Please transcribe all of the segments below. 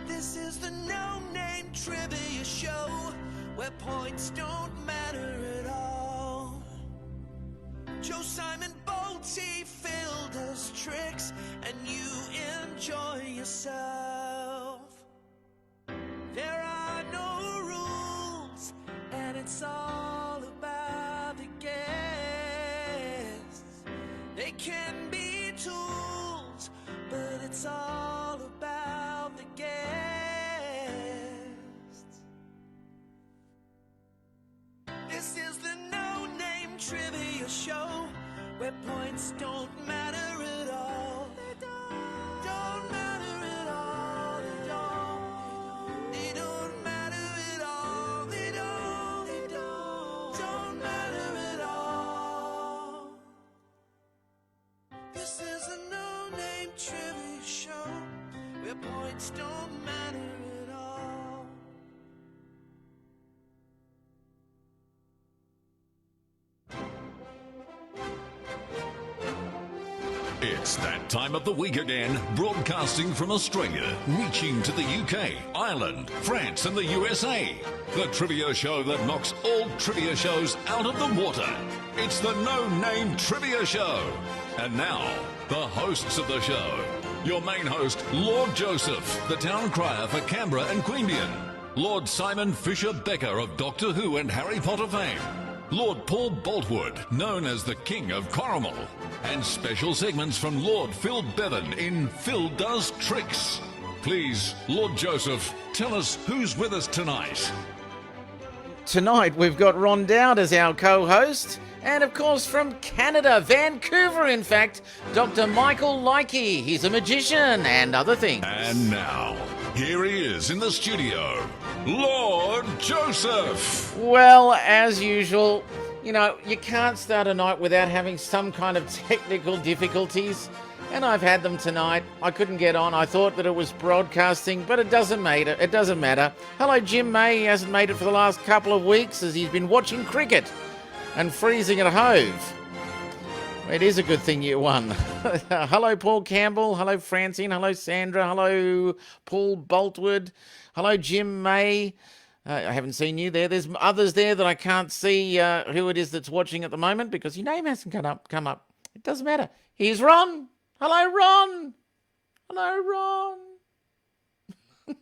This is the No Name Trivia Show, where points don't matter at all. Joe Simon Bolte filled us tricks, and you enjoy yourself. There are no rules, and it's all about the guests. They can be tools, but it's all about the guests. This is the No Name Trivia Show, where points don't matter at all. They don't matter at all. They don't matter at all. They don't matter at all. This is a No Name Trivia Show, where points don't matter at all. It's that time of the week again, broadcasting from Australia, reaching to the UK, Ireland, France and the USA. The trivia show that knocks all trivia shows out of the water. It's the No Name Trivia Show. And now, the hosts of the show. Your main host, Lord Joseph, the town crier for Canberra and Queanbeyan. Lord Simon Fisher-Becker of Doctor Who and Harry Potter fame. Lord Paul Boltwood, known as the King of Corrimal. And special segments from Lord Phil Bevan in Phil Does Tricks. Please, Lord Joseph, tell us who's with us tonight. Tonight we've got Ron Dowd as our co-host, and of course from Canada, Vancouver in fact, Dr. Michael Likey. He's a magician and other things. And now, here he is in the studio, Lord Joseph. Well, as usual, you know, you can't start a night without having some kind of technical difficulties, and I've had them tonight. I couldn't get on. I thought that it was broadcasting, but it doesn't matter. It doesn't matter. Hello, Jim May. He hasn't made it for the last couple of weeks as he's been watching cricket and freezing at Hove. It is a good thing you won. Hello, Paul Campbell. Hello, Francine. Hello, Sandra. Hello, Paul Boltwood. Hello, Jim May. I haven't seen you there. There's others there that I can't see who it is that's watching at the moment because your name hasn't come up. It doesn't matter. Here's Ron. Hello, Ron. Hello, Ron.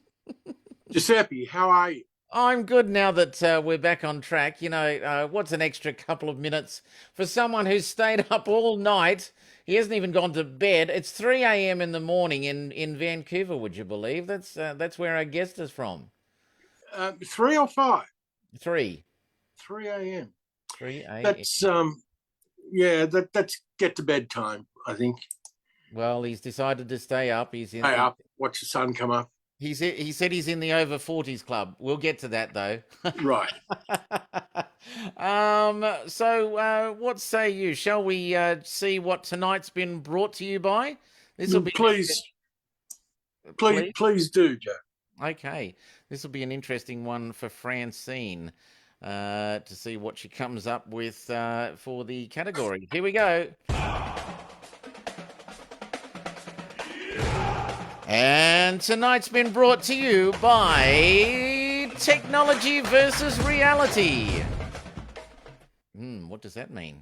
Giuseppe, how are you? I'm good now that we're back on track. You know, what's an extra couple of minutes for someone who's stayed up all night? He hasn't even gone to bed. It's 3 a.m. in the morning in Vancouver, would you believe? That's where our guest is from. 3 or 5? 3. 3 a.m. 3 a.m. That's that's get to bed time, I think. Well, he's decided to stay up. Stay up, watch the sun come up. He said he's in the over 40s club. We'll get to that though. Right. So what say you? Shall we see what tonight's been brought to you by? This will be please do, Joe. Okay, this will be an interesting one for Francine to see what she comes up with for the category. Here we go. And tonight's been brought to you by Technology versus Reality. What does that mean?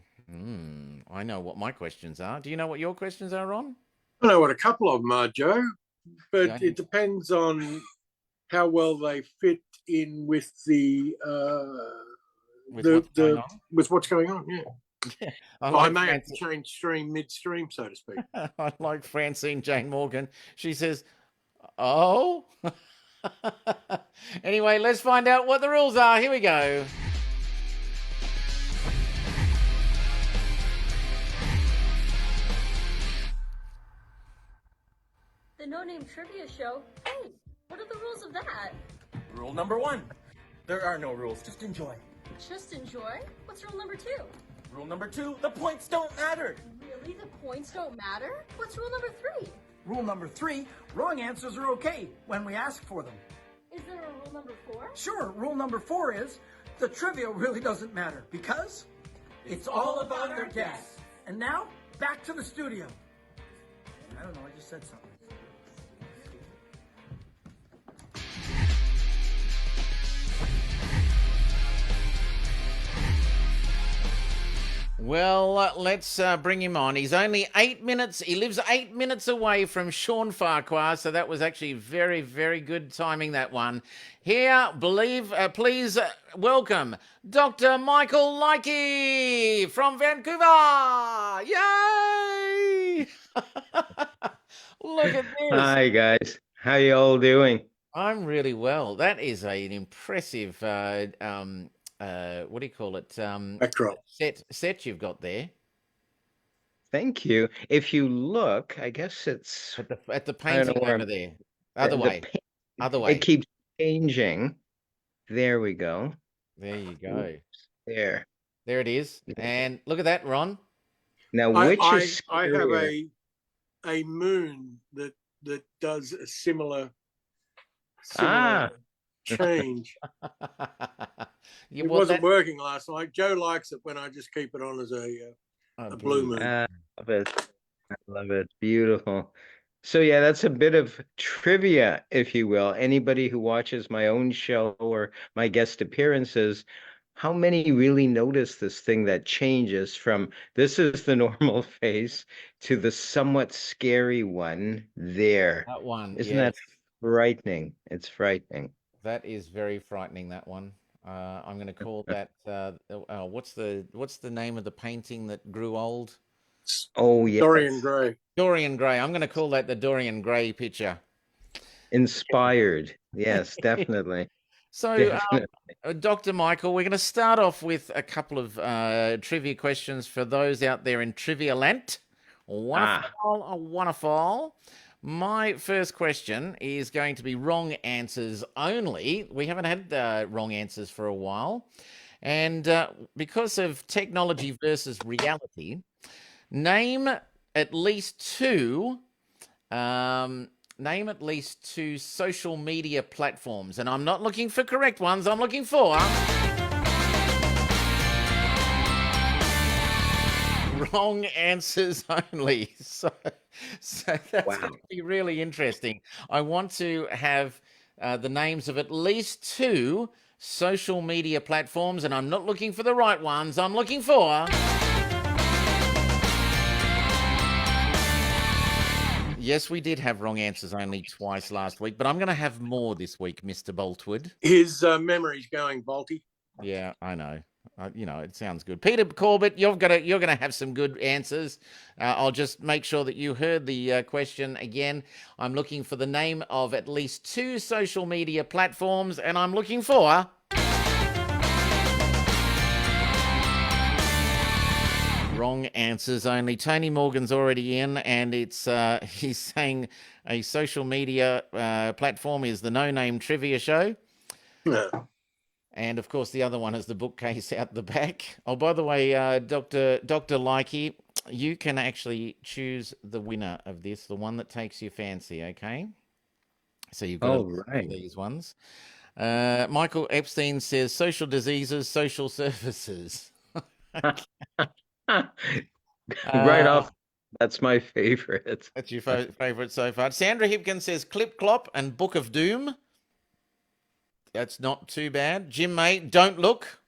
I know what my questions are. Do you know what your questions are, Ron? I know what a couple of them are, Joe, but it depends on how well they fit in with with what's going on. Yeah. I may have to change stream midstream, so to speak. I like Francine Jane Morgan. She says, "Oh." Anyway, let's find out what the rules are. Here we go. The No Name Trivia Show. Hey, what are the rules of that? Rule number 1. There are no rules. Just enjoy. Just enjoy? What's rule number 2? Rule number 2, the points don't matter. Really? The points don't matter? What's rule number 3? Rule number 3, wrong answers are okay when we ask for them. Is there a rule number 4? Sure, rule number 4 is the trivia really doesn't matter because it's all about our guests. And now, back to the studio. I don't know, I just said something. Well, let's bring him on. He's only 8 minutes. He lives 8 minutes away from Sean Farquhar, so that was actually very, very good timing, that one. Here, please welcome Dr. Michael Likey from Vancouver. Yay! Look at this. Hi guys, how you all doing? I'm really well. That is an impressive, what do you call it? Backdrop. Set you've got there. Thank you. If you look, I guess it's At the I don't painting know where over there. Other the way. paint- Other way. It keeps changing. There we go. There you go. There. There it is. And look at that, Ron. Now, which is I have scarier? a moon that does a similar Ah. change. Yeah, It well, wasn't working last night. Joe likes it when I just keep it on as a blue moon. I love it. I love it. Beautiful. So yeah, that's a bit of trivia, if you will. Anybody who watches my own show or my guest appearances, how many really notice this thing that changes from this is the normal face to the somewhat scary one there? That one. Isn't that Yes. frightening? It's frightening. That is very frightening, that one. I'm going to call that, what's the name of the painting that grew old? Oh, yes. Dorian Gray. Dorian Gray. I'm going to call that the Dorian Gray picture. Inspired. Yes, definitely. So, Definitely. Dr. Michael, we're going to start off with a couple of trivia questions for those out there in Trivia Land. Wonderful. My first question is going to be wrong answers only. We haven't had wrong answers for a while. And because of technology versus reality, name at least two social media platforms. And I'm not looking for correct ones. I'm looking for wrong answers only. So that's Wow. going to be really interesting. I want to have the names of at least two social media platforms, and I'm not looking for the right ones. I'm looking for... Yes, we did have wrong answers only twice last week, but I'm going to have more this week, Mr. Boltwood. His memory's going, Balty. Yeah, I know. It sounds good. Peter Corbett, you're gonna have some good answers. I'll just make sure that you heard the question again. I'm looking for the name of at least two social media platforms, and I'm looking for... Wrong answers only. Tony Morgan's already in, and it's he's saying a social media platform is the No Name Trivia Show. Yeah. And of course, the other one is the bookcase out the back. Oh, by the way, Dr. Likey, you can actually choose the winner of this, the one that takes your fancy, okay? So you've got these ones. Michael Epstein says social diseases, social services. Right off, that's my favorite. That's your favorite so far. Sandra Hipkin says Clip Clop and Book of Doom. That's not too bad. Jim May, Don't Look.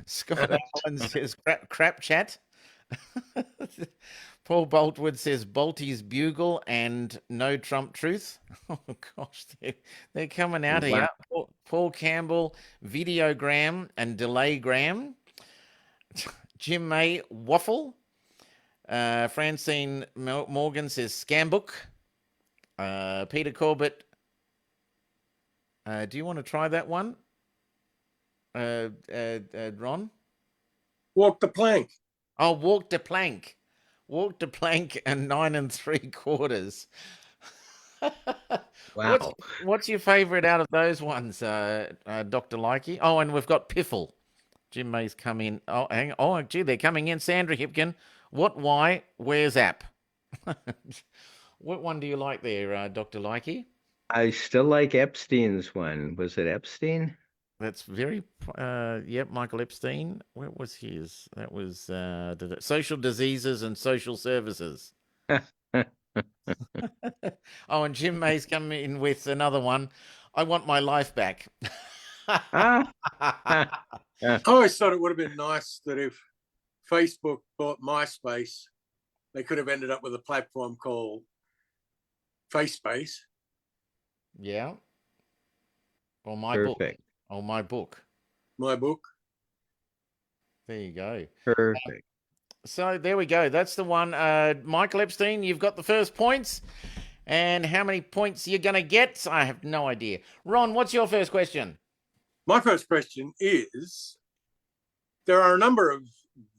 Scott Allen says crap chat. Paul Boltwood says Bolty's Bugle and No Trump Truth. Oh, gosh, they're coming out here. Paul Campbell, Videogram and Delaygram. Jim May, Waffle. Francine Morgan says Scambook. Peter Corbett, do you want to try that one? Ron? Walk the plank. Oh, Walk the Plank. Walk the Plank and 9 3/4. Wow. What's your favorite out of those ones, Dr. Likey? Oh, and we've got Piffle. Jim May's come in. Oh, hang on. Oh, gee, they're coming in. Sandra Hipkin. What, why, where's app? What one do you like there, Dr. Likey? I still like Epstein's one. Was it Epstein? That's very, yep, Michael Epstein. What was his? That was social diseases and social services. Oh, and Jim May's come in with another one. I want my life back. Ah, I always thought it would have been nice that if Facebook bought MySpace, they could have ended up with a platform called FaceSpace. Yeah. Or my book. perfect. Or my book. My book. There you go. Perfect. So there we go. That's the one. Michael Epstein, you've got the first points. And how many points you're going to get, I have no idea. Ron, what's your first question? My first question is, there are a number of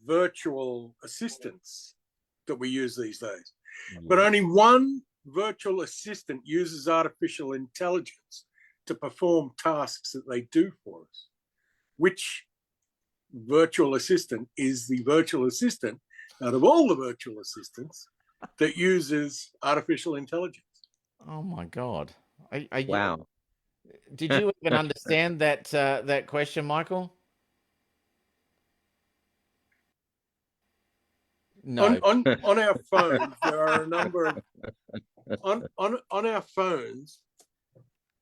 virtual assistants that we use these days, but only one virtual assistant uses artificial intelligence to perform tasks that they do for us. Which virtual assistant is the virtual assistant out of all the virtual assistants that uses artificial intelligence? Oh my God! Wow. Did you even understand that question, Michael? No. On our phones, there are a number of on our phones,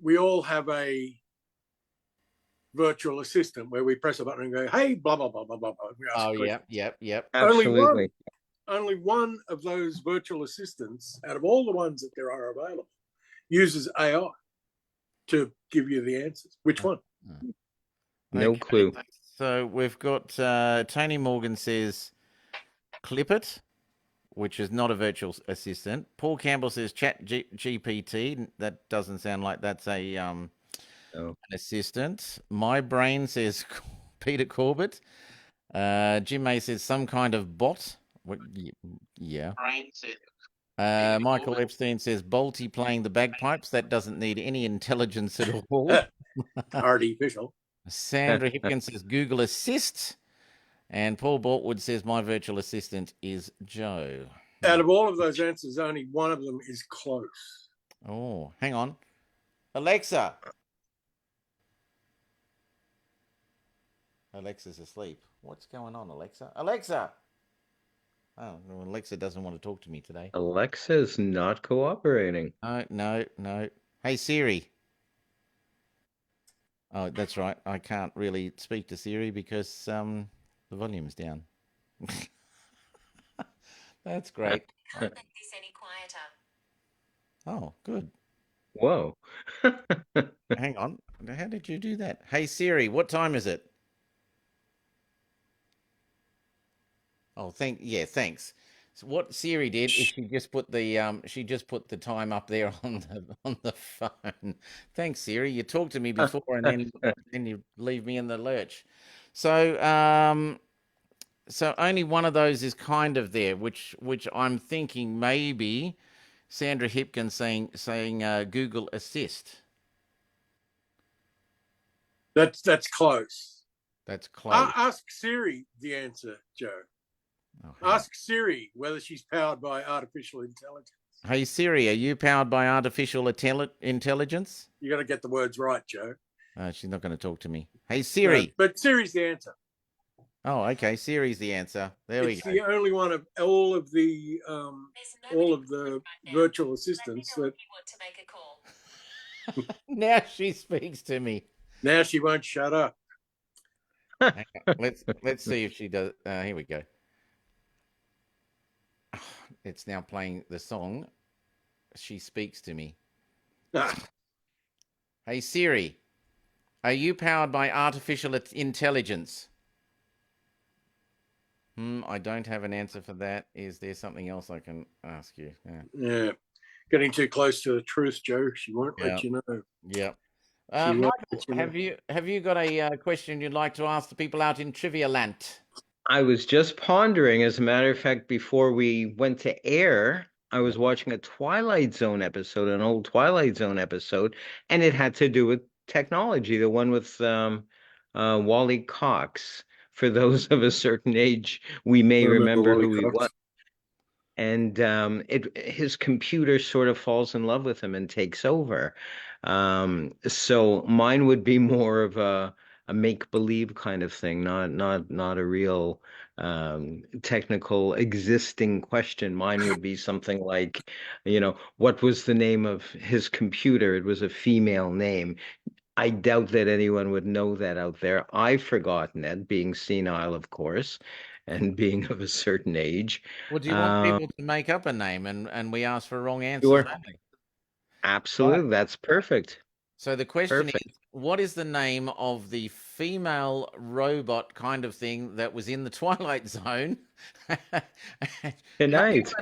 we all have a virtual assistant where we press a button and go, "Hey, blah blah blah blah blah." Oh, yep. Absolutely. Only one of those virtual assistants out of all the ones that there are available uses AI to give you the answers. Which one? No Okay, clue. So we've got Tony Morgan says Clip It, which is not a virtual assistant. Paul Campbell says Chat GPT. That doesn't sound like that's a No. an assistant. My brain says Peter Corbett. Jim May says some kind of bot. Yeah. Michael Epstein says Bolty playing the bagpipes. That doesn't need any intelligence at all. Artificial. Sandra Hipkins says Google Assist. And Paul Boltwood says my virtual assistant is Joe. Out of all of those answers, only one of them is close. Oh, hang on. Alexa. Alexa's asleep. What's going on, Alexa? Alexa! Oh, well, Alexa doesn't want to talk to me today. Alexa's not cooperating. No. Hey, Siri. Oh, that's right. I can't really speak to Siri because the volume's down. That's great. Can't make this any quieter. Oh, good. Whoa. Hang on. How did you do that? Hey, Siri, what time is it? Oh, thanks. So what Siri did is she just put the time up there on the phone. Thanks, Siri. You talked to me before and then you leave me in the lurch. So so only one of those is kind of there, which I'm thinking maybe Sandra Hipkins saying Google Assist. That's close. That's close. Ask Siri the answer, Joe. Oh, Ask Siri whether she's powered by artificial intelligence. Hey Siri, are you powered by artificial intelligence? You got to get the words right, Joe. She's not going to talk to me. Hey Siri. No, but Siri's the answer. Oh, okay. Siri's the answer. There we It's go. the only one of all of the virtual assistants that. Now she speaks to me. Now she won't shut up. Let's see if she does. Here we go. It's now playing the song. She speaks to me. Hey Siri, are you powered by artificial intelligence? I don't have an answer for that. Is there something else I can ask you? Yeah. Getting too close to the truth, Joe. She won't let you know. Yeah. Michael, have you got a question you'd like to ask the people out in Trivia Land? I was just pondering, as a matter of fact, before we went to air, I was watching a Twilight Zone episode, an old Twilight Zone episode, and it had to do with technology, the one with Wally Cox. For those of a certain age, we may remember who he was. and his computer sort of falls in love with him and takes over. So mine would be more of a make-believe kind of thing, not a real technical existing question. Mine would be something like, what was the name of his computer? It was a female name. I doubt that anyone would know that out there. I've forgotten it, being senile, of course, and being of a certain age. Well, do you want Um, people to make up a name and we ask for wrong answers sure, only? Right. absolutely. That's perfect. So the question Perfect. is, what is the name of the female robot kind of thing that was in the Twilight Zone? Good night.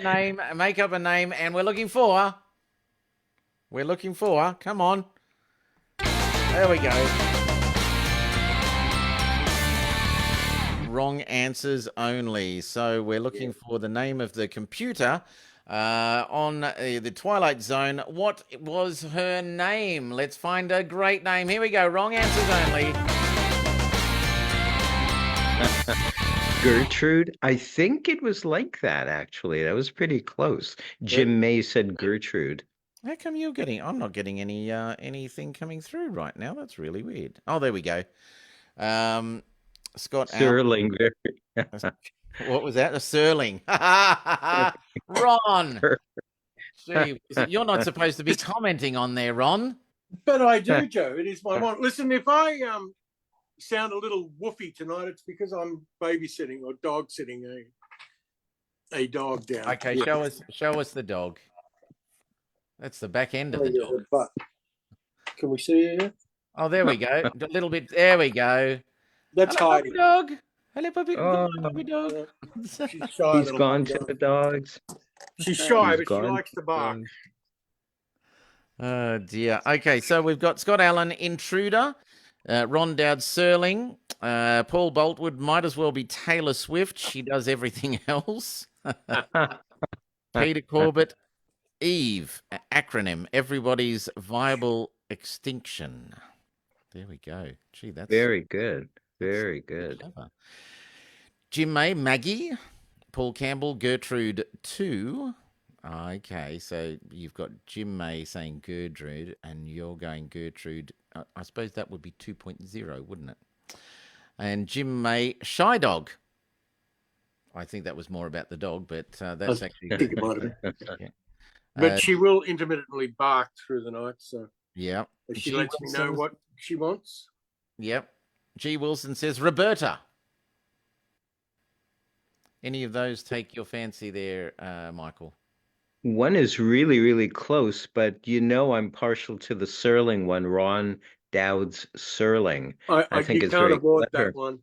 Make up a name, and we're looking for, come on. There we go. Wrong answers only. So we're looking for the name of the computer on the Twilight Zone. What was her name? Let's find a great name. Here we go. Wrong answers only. Gertrude. I think it was like that, actually. That was pretty close. Jim May said Gertrude. How come you're getting? I'm not getting anything coming through right now. That's really weird. Oh, there we go. Scott Sterling. What was that? A Serling. Ron. Gee, you're not supposed to be commenting on there, Ron. But I do, Joe. It is my want. Listen, if I sound a little woofy tonight, it's because I'm babysitting or dog sitting a dog down. Okay, show us the dog. That's the back end of the dog. But can we see it? Oh, there we go. A little bit. There we go. That's Hello, Heidi. puppy dog. Hello, puppy, Oh, puppy dog. She's shy. He's gone to the dogs. She's shy, He's but she gone likes to bark. Oh dear. Okay, so we've got Scott Allen, Intruder, Ron Dowd, Serling, Paul Boltwood. Might as well be Taylor Swift. She does everything else. Peter Corbett, Eve, acronym. Everybody's viable extinction. There we go. Gee, that's Very good. Very good. clever. Jim May, Maggie, Paul Campbell, Gertrude 2. Okay, so you've got Jim May saying Gertrude, and you're going Gertrude. I suppose that would be 2.0, wouldn't it? And Jim May, Shy Dog. I think that was more about the dog, but that's actually. I think it might have been. Yeah. But she will intermittently bark through the night, so Yeah. she lets me know what she wants. Yep. G. Wilson says Roberta. Any of those take your fancy there, Michael? One is really, really close, but I'm partial to the Serling one, Ron Dowd's Serling. I think you it's can't very avoid clever. that one.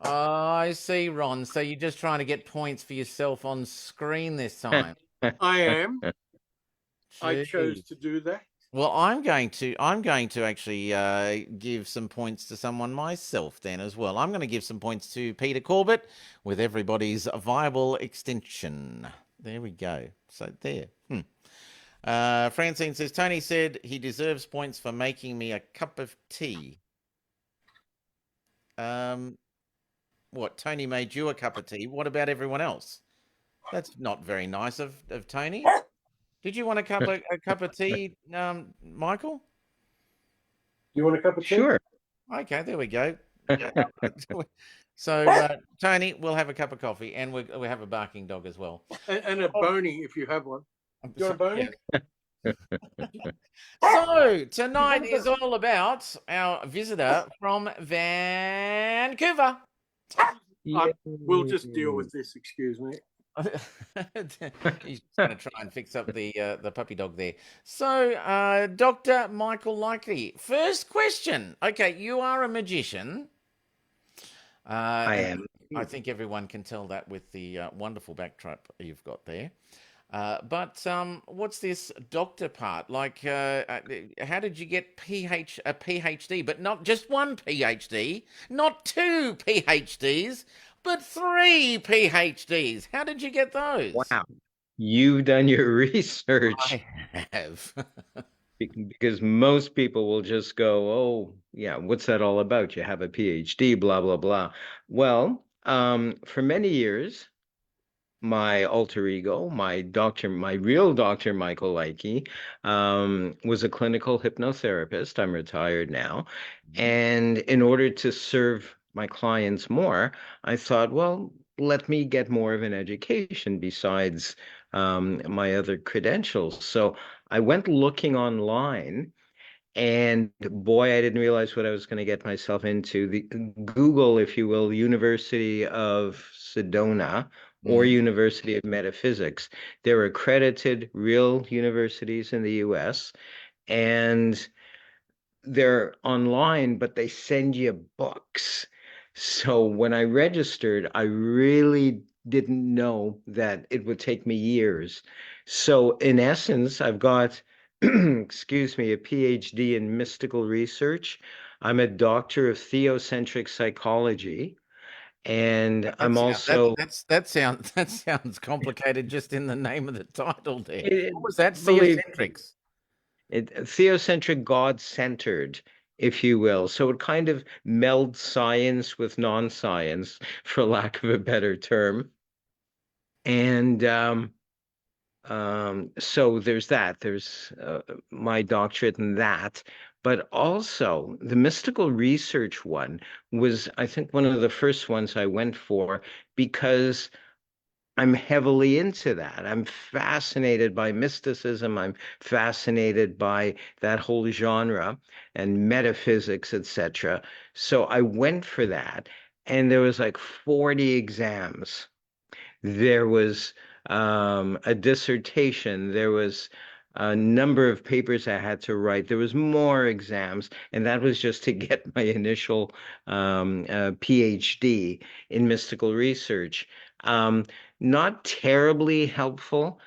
I see, Ron. So you're just trying to get points for yourself on screen this time. I am. I Gee. chose to do that. Well, I'm going to actually give some points to someone myself then as well. I'm going to give some points to Peter Corbett with everybody's viable extension. There we go. So there. Francine says, Tony said he deserves points for making me a cup of tea. What, Tony made you a cup of tea? What about everyone else? That's not very nice of Tony. Did you want a cup of tea, Michael? You want a cup of tea? Sure. Okay, there we go. So, Tony, we'll have a cup of coffee, and we'll have a barking dog as well. And a bony if you have one. You want a bony? Yeah. So, tonight is all about our visitor from Vancouver. We'll just deal with this, excuse me. He's going to try and fix up the puppy dog there. So, Dr. Michael Likely, first question. Okay, you are a magician. I am. I think everyone can tell that with the wonderful backdrop you've got there. But what's this doctor part? Like, how did you get a PhD? But not just one PhD, not two PhDs, but three PhDs. How did you get those? Wow. You've done your research. I have. Because most people will just go, oh, yeah, what's that all about? You have a PhD, blah, blah, blah. Well, for many years, my alter ego, my real Dr. Michael Likey, was a clinical hypnotherapist. I'm retired now. And in order to serve my clients more, I thought, well, let me get more of an education besides my other credentials. So I went looking online. And boy, I didn't realize what I was going to get myself into. The Google, if you will, University of Sedona or Mm. University of Metaphysics. They're accredited real universities in the US, and they're online, but they send you books. So when I registered, I really didn't know that it would take me years. So in essence, I've got, excuse me, a PhD in mystical research. I'm a doctor of theocentric psychology, and That I'm sounds that also that sounds that sounds complicated just in the name of the title there. it, What was that? believe Theocentrics. theocentric, God-centered, if you will. So it kind of melds science with non-science, for lack of a better term. And so there's that. There's my doctorate in that. But also the mystical research one was, I think, one of the first ones I went for because I'm heavily into that. I'm fascinated by mysticism. I'm fascinated by that whole genre and metaphysics, etc. So I went for that, and there was like 40 exams. There was a dissertation. There was a number of papers I had to write. There was more exams, and that was just to get my initial PhD in mystical research. Not terribly helpful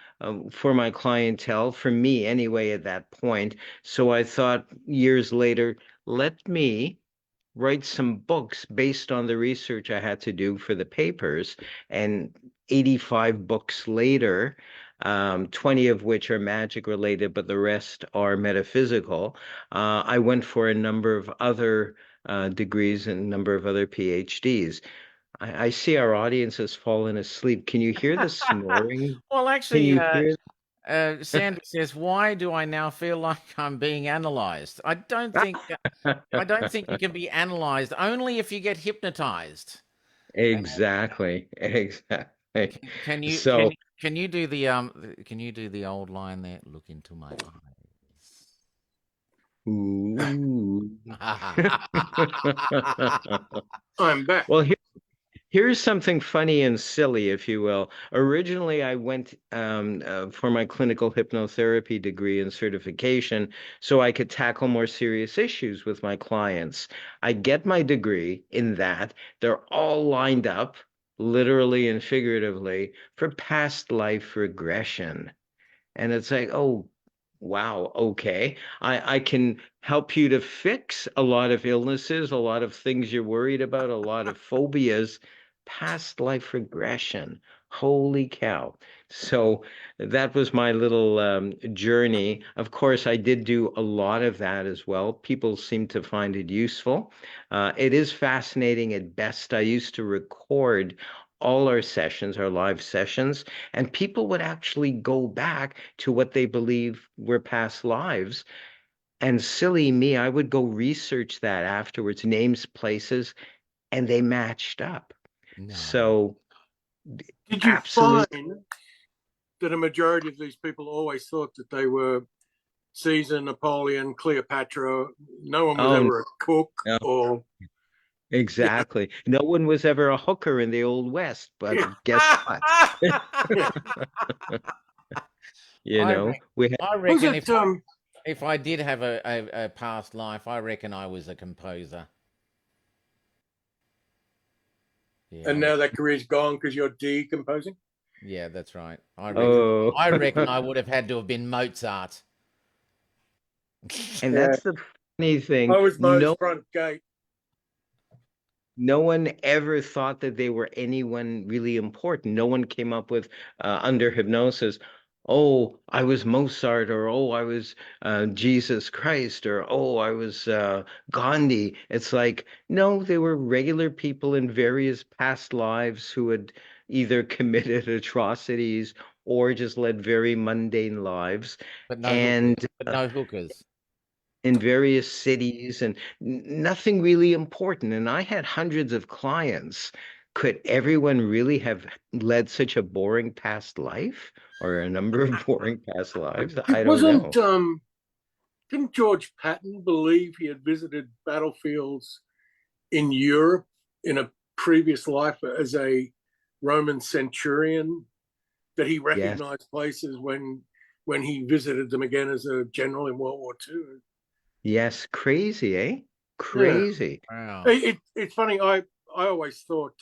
for my clientele, for me anyway, at that point. So I thought years later, let me write some books based on the research I had to do for the papers. And 85 books later, 20 of which are magic related, but the rest are metaphysical. I went for a number of other degrees and a number of other PhDs. I see our audience has fallen asleep. Can you hear the snoring? Well, Can actually, you hear? Sandy says, "Why do I now feel like I'm being analyzed?" I don't think you can be analyzed only if you get hypnotized. Exactly, exactly. Can you So, can you do the old line there? Look into my ooh. eyes. I'm back. Well, here's something funny and silly, if you will. Originally, I went for my clinical hypnotherapy degree and certification so I could tackle more serious issues with my clients. I get my degree in that. They're all lined up, literally and figuratively, for past life regression. And it's like, oh, wow, okay. I can help you to fix a lot of illnesses, a lot of things you're worried about, a lot of phobias, past life regression. Holy cow. So that was my little journey. Of course, I did do a lot of that as well. People seem to find it useful. It is fascinating at best. I used to record all our sessions, our live sessions, and people would actually go back to what they believe were past lives. And silly me, I would go research that afterwards, names, places, and they matched up. No. So Did you absolute find that a majority of these people always thought that they were Caesar, Napoleon, Cleopatra? No one was oh ever a cook no, or, you know, exactly. No one was ever a hooker in the Old West, but yeah, guess what? yeah. You know, we had I Was reckon it, if I did have a past life, I reckon I was a composer. Yeah, and now that career's gone because you're decomposing? yeah, that's right. oh, I reckon I would have had to have been Mozart. and Yeah. that's the funny I thing. was Mo's front gate. No one ever thought that they were anyone really important. No one came up with under hypnosis, oh, I was Mozart, or oh, I was Jesus Christ, or oh, I was Gandhi. It's like, no, they were regular people in various past lives who had either committed atrocities or just led very mundane lives. But no hookers. And But no hookers. in various cities and nothing really important. And I had hundreds of clients. Could everyone really have led such a boring past life or a number of boring past lives? It I don't wasn't. know. Didn't George Patton believe he had visited battlefields in Europe in a previous life as a Roman centurion? That he Yes. recognized places when he visited them again as a general in World War II. Yes. Crazy, eh? Yeah, Crazy. Wow. it's funny. I always thought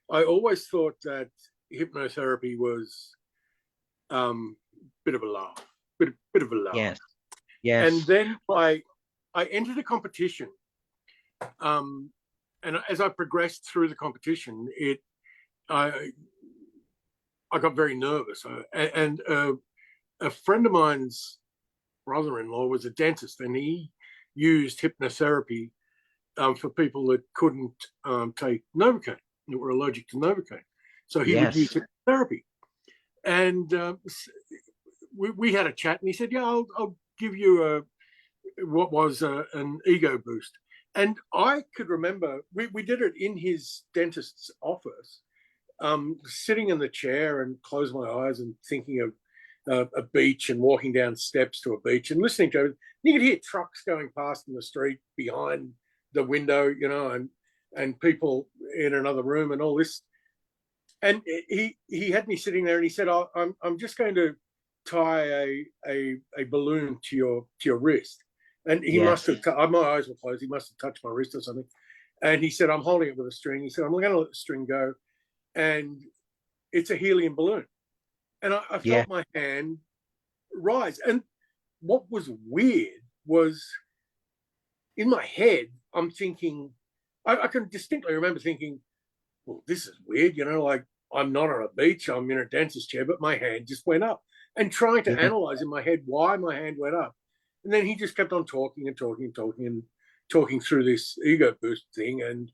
that hypnotherapy was bit of a laugh, bit of a laugh. Yes. And Yes. then I entered a competition, and as I progressed through the competition, I got very nervous, and a friend of mine's brother-in-law was a dentist, and he used hypnotherapy for people that couldn't take Novocaine, that were allergic to Novocaine. So he would use Yes. hypnotherapy. And we had a chat, and he said, "Yeah, I'll give you what was an ego boost." And I could remember we did it in his dentist's office, sitting in the chair and close my eyes and thinking of a beach and walking down steps to a beach and listening to it. You could hear trucks going past in the street behind the window, and people in another room and all this. And he had me sitting there, and he said, I'm just going to tie a balloon to your wrist." And he must Yes. have, my eyes were closed. He must have touched my wrist or something. And he said, "I'm holding it with a string." He said, "I'm going to let the string go. And it's a helium balloon." And I Yeah. felt my hand rise. And what was weird was in my head, I'm thinking, I can distinctly remember thinking, well, this is weird, like I'm not on a beach, I'm in a dentist chair, but my hand just went up, and trying to Yeah. analyze in my head why my hand went up. And then he just kept on talking and talking and talking and talking through this ego boost thing, and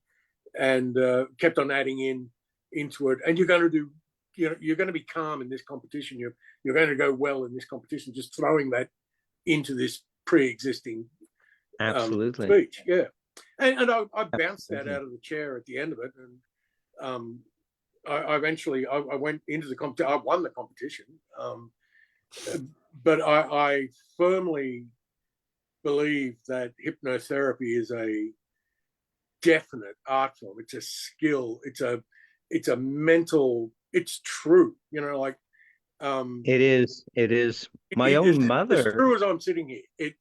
kept on adding into it. And you're going to do, you're going to be calm in this competition. You're going to go well in this competition. Just throwing that into this pre-existing Absolutely. speech, yeah. And I bounced that Absolutely. out of the chair at the end of it, and I eventually I went into the competition. I won the competition, but I firmly believe that hypnotherapy is a definite art form. It's a skill. It's a mental. It's true. Like It is. It is. My it is own as mother. true as I'm sitting here.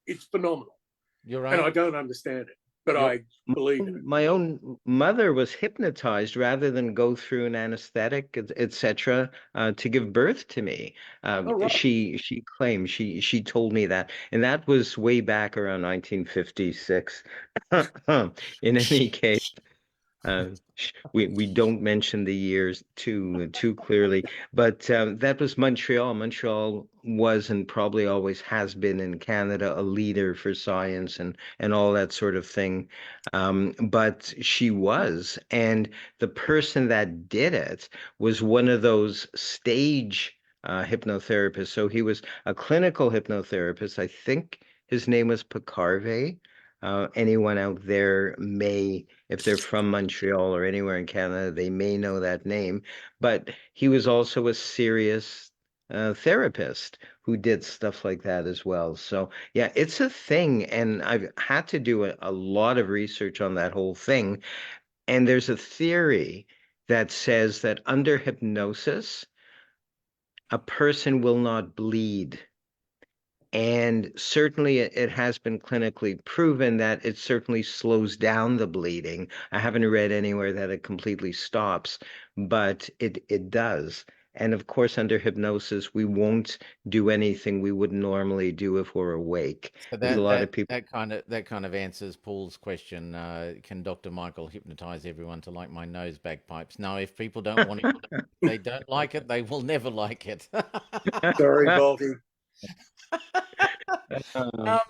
It's phenomenal, You're and right. I don't understand it, but You're, I believe in it. My own mother was hypnotized rather than go through an anesthetic, etc., to give birth to me. Oh, right. She claimed she told me that, and that was way back around 1956. In any case, we don't mention the years too clearly, but that was Montreal. Montreal was and probably always has been in Canada a leader for science and all that sort of thing. But she was, and the person that did it was one of those stage hypnotherapists. So he was a clinical hypnotherapist. I think his name was Picarve. Anyone out there may, if they're from Montreal or anywhere in Canada, they may know that name. But he was also a serious therapist who did stuff like that as well. So yeah, it's a thing, and I've had to do a lot of research on that whole thing. And there's a theory that says that under hypnosis, a person will not bleed. And certainly it has been clinically proven that it certainly slows down the bleeding. I haven't read anywhere that it completely stops, but it does. And of course, under hypnosis, we won't do anything we would normally do if we're awake. so There's a that lot that of people. that kind of answers Paul's question. Can Dr. Michael hypnotize everyone to like my nose bagpipes? No, if people don't want it, they don't like it. They will never like it. Sorry, Balti. Um,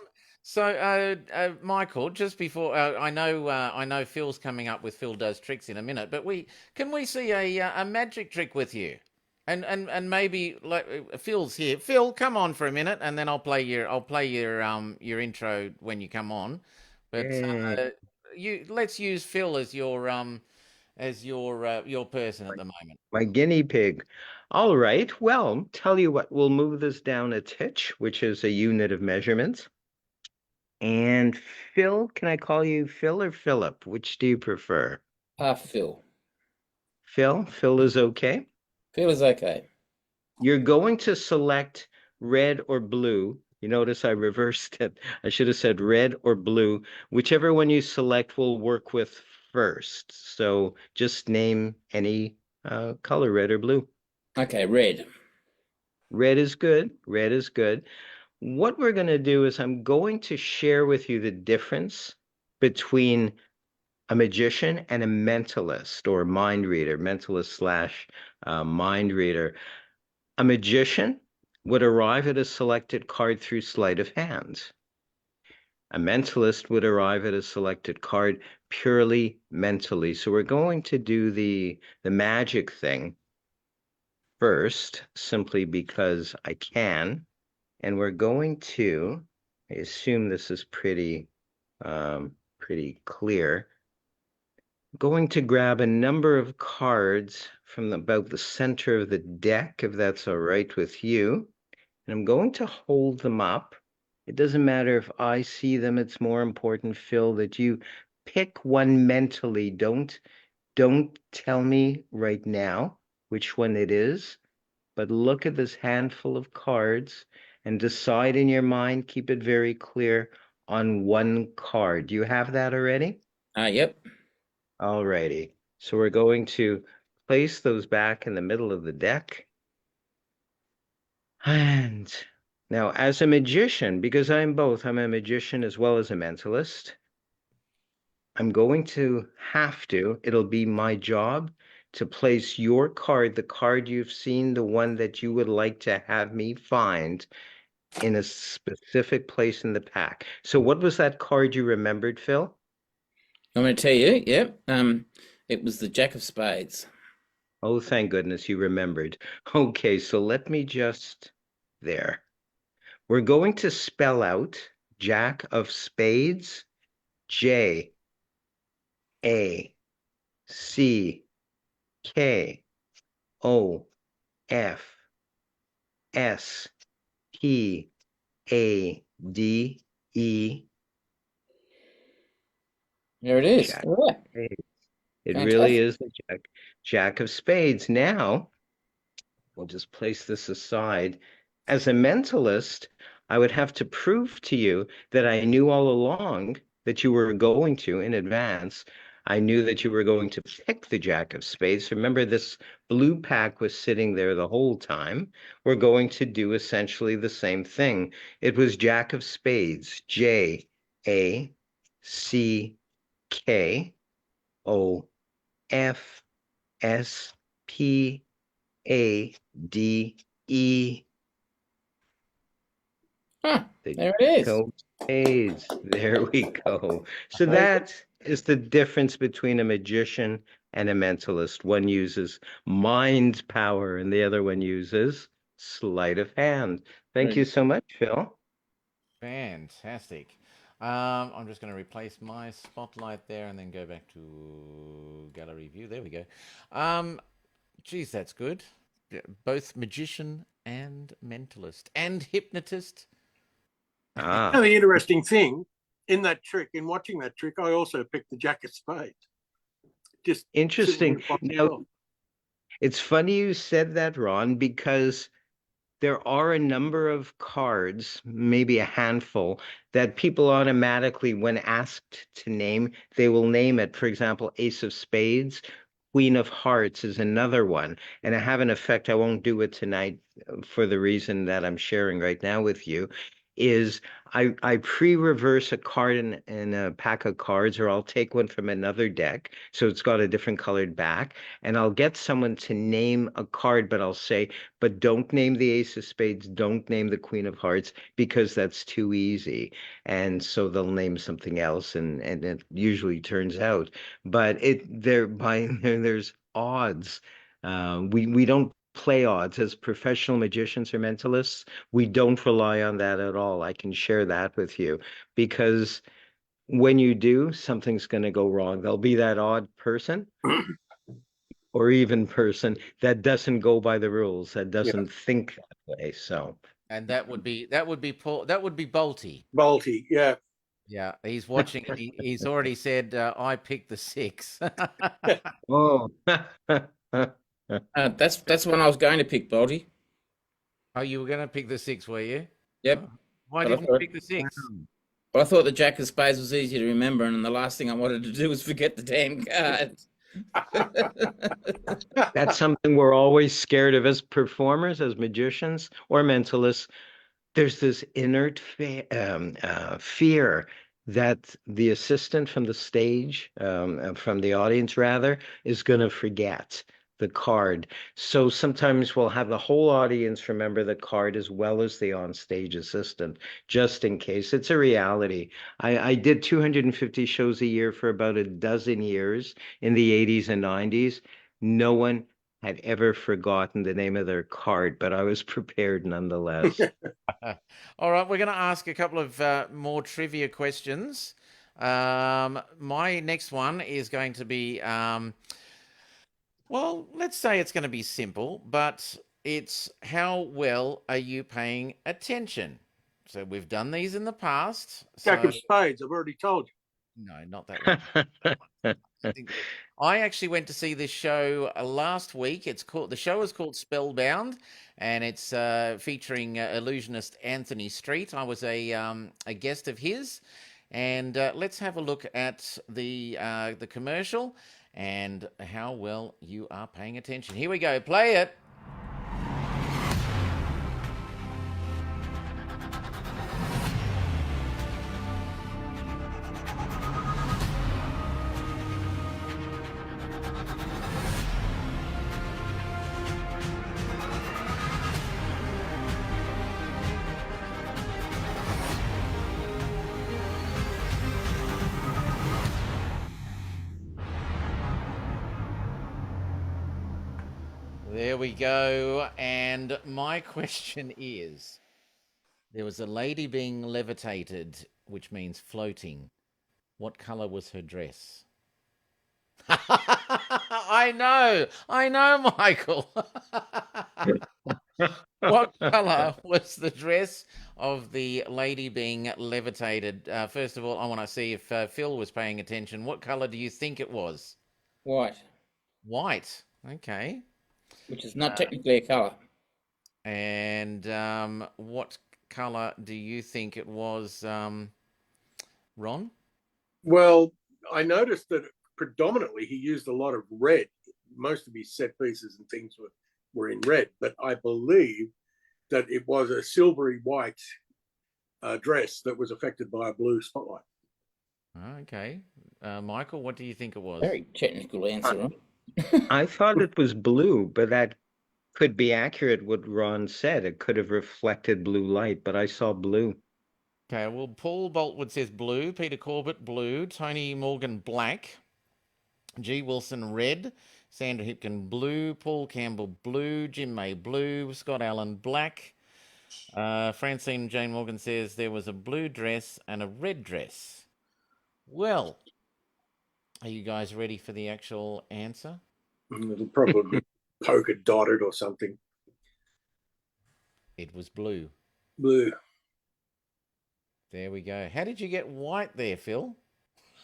So, Michael, just before I know Phil's coming up with Phil Does Tricks in a minute, but we can we see a magic trick with you, and maybe like Phil's here. Phil, come on for a minute, and then I'll play your intro when you come on. But Yay. you let's use Phil as your person at the moment. My guinea pig. All right. Well, tell you what, we'll move this down a titch, which is a unit of measurement. And Phil, can I call you Phil or Philip? Which do you prefer? Phil. Phil is okay. Phil is okay. You're going to select red or blue. You notice I reversed it. I should have said red or blue. Whichever one you select will work with first. So just name any color, red or blue. Okay, red. Red is good. Red is good. What we're going to do is I'm going to share with you the difference between a magician and a mentalist or mind reader, mentalist slash mind reader. A magician would arrive at a selected card through sleight of hand. A mentalist would arrive at a selected card purely mentally. So we're going to do the magic thing first, simply because I can. And we're going to, I assume this is pretty clear. Going to grab a number of cards from about the center of the deck, if that's all right with you. And I'm going to hold them up. It doesn't matter if I see them. It's more important, Phil, that you pick one mentally. Don't tell me right now which one it is, but look at this handful of cards and decide in your mind, keep it very clear on one card. Do you have that already? Yep. Alrighty. So we're going to place those back in the middle of the deck. And now, as a magician, because I'm both, I'm a magician as well as a mentalist, I'm going to it'll be my job to place your card, the card you've seen, the one that you would like to have me find in a specific place in the pack. So what was that card you remembered, Phil? I'm going to tell you. Yep. It was the Jack of Spades. Oh, thank goodness you remembered. Okay, so let me there. We're going to spell out Jack of Spades, J, A, C, K, O, F, S, P, A, D, E. There it is. Jack All right. of Spades. It really Fantastic. is the Jack of Spades. Now, we'll just place this aside. As a mentalist, I would have to prove to you that I knew all along that you were going to, in advance, I knew that you were going to pick the Jack of Spades. Remember, this blue pack was sitting there the whole time. We're going to do essentially the same thing. It was Jack of Spades, J, A, C, K, O, F, S, P, A, D, E. There it is. Spades. There we go. So that is the difference between a magician and a mentalist. One uses mind power and the other one uses sleight of hand. Thank you so much, Phil. Fantastic. I'm just going to replace my spotlight there and then go back to gallery view. There we go. Geez, that's good. Yeah, both magician and mentalist and hypnotist. Ah, The interesting thing in that trick, in watching that trick, I also picked the Jack of Spades. Just interesting. sitting here by Now, myself. it's funny you said that, Ron, because there are a number of cards, maybe a handful, that people automatically, when asked to name, they will name it. For example, Ace of Spades, Queen of Hearts is another one. And I have an effect, I won't do it tonight for the reason that I'm sharing right now with you. is I pre-reverse a card in a pack of cards, or I'll take one from another deck, so it's got a different colored back, and I'll get someone to name a card, but I'll say, but don't name the Ace of Spades, don't name the Queen of Hearts, because that's too easy. And so they'll name something else, and it usually turns out. But there's odds. We don't play odds as professional magicians or mentalists. We don't rely on that at all. I can share that with you, because when you do, something's going to go wrong. There'll be that odd person or even person that doesn't go by the rules, that Yeah. doesn't think that way. So, And that would be Paul. That would be Bolty. Balti, yeah. Yeah, he's watching. He's already said, "I picked the 6." oh, That's when I was going to pick Baldy. Oh, you were going to pick the 6, were you? Yep. Why But I didn't you thought- pick the 6? But I thought the Jack of Spades was easy to remember, and the last thing I wanted to do was forget the damn card. that's something we're always scared of as performers, as magicians or mentalists. There's this inert fear that the assistant from the stage, from the audience rather, is going to forget the card. So sometimes we'll have the whole audience remember the card as well as the on-stage assistant, just in case. It's a reality. I did 250 shows a year for about a dozen years in the 80s and 90s. No one had ever forgotten the name of their card, but I was prepared nonetheless. All right, we're going to ask a couple of more trivia questions. My next one is going to be, well, let's say it's going to be simple, but it's how well are you paying attention? So we've done these in the past. Jack So of Spades, I've already told you. no, not that one. I actually went to see this show last week. The show is called Spellbound, and it's featuring illusionist Anthony Street. I was a guest of his, and let's have a look at the commercial and how well you are paying attention. Here we go. Play it. There we go. And my question is, there was a lady being levitated, which means floating. What color was her dress? I know, Michael. What color was the dress of the lady being levitated? First of all, I want to see if Phil was paying attention. What color do you think it was? White, White. Okay. which is not technically a colour. And what color do you think it was, Ron? Well, I noticed that predominantly he used a lot of red. Most of his set pieces and things were in red, but I believe that it was a silvery white dress that was affected by a blue spotlight. Okay. Michael, what do you think it was? Very technical answer. Ron. I thought it was blue, but that could be accurate what Ron said. It could have reflected blue light, but I saw blue. Okay, well, Paul Boltwood says blue, Peter Corbett blue, Tony Morgan black, G. Wilson red, Sandra Hipkin blue, Paul Campbell blue, Jim May blue, Scott Allen black. Francine Jane Morgan says there was a blue dress and a red dress. Well, are you guys ready for the actual answer? It'll probably be polka dotted or something. It was blue. Blue. There we go. How did you get white there, Phil?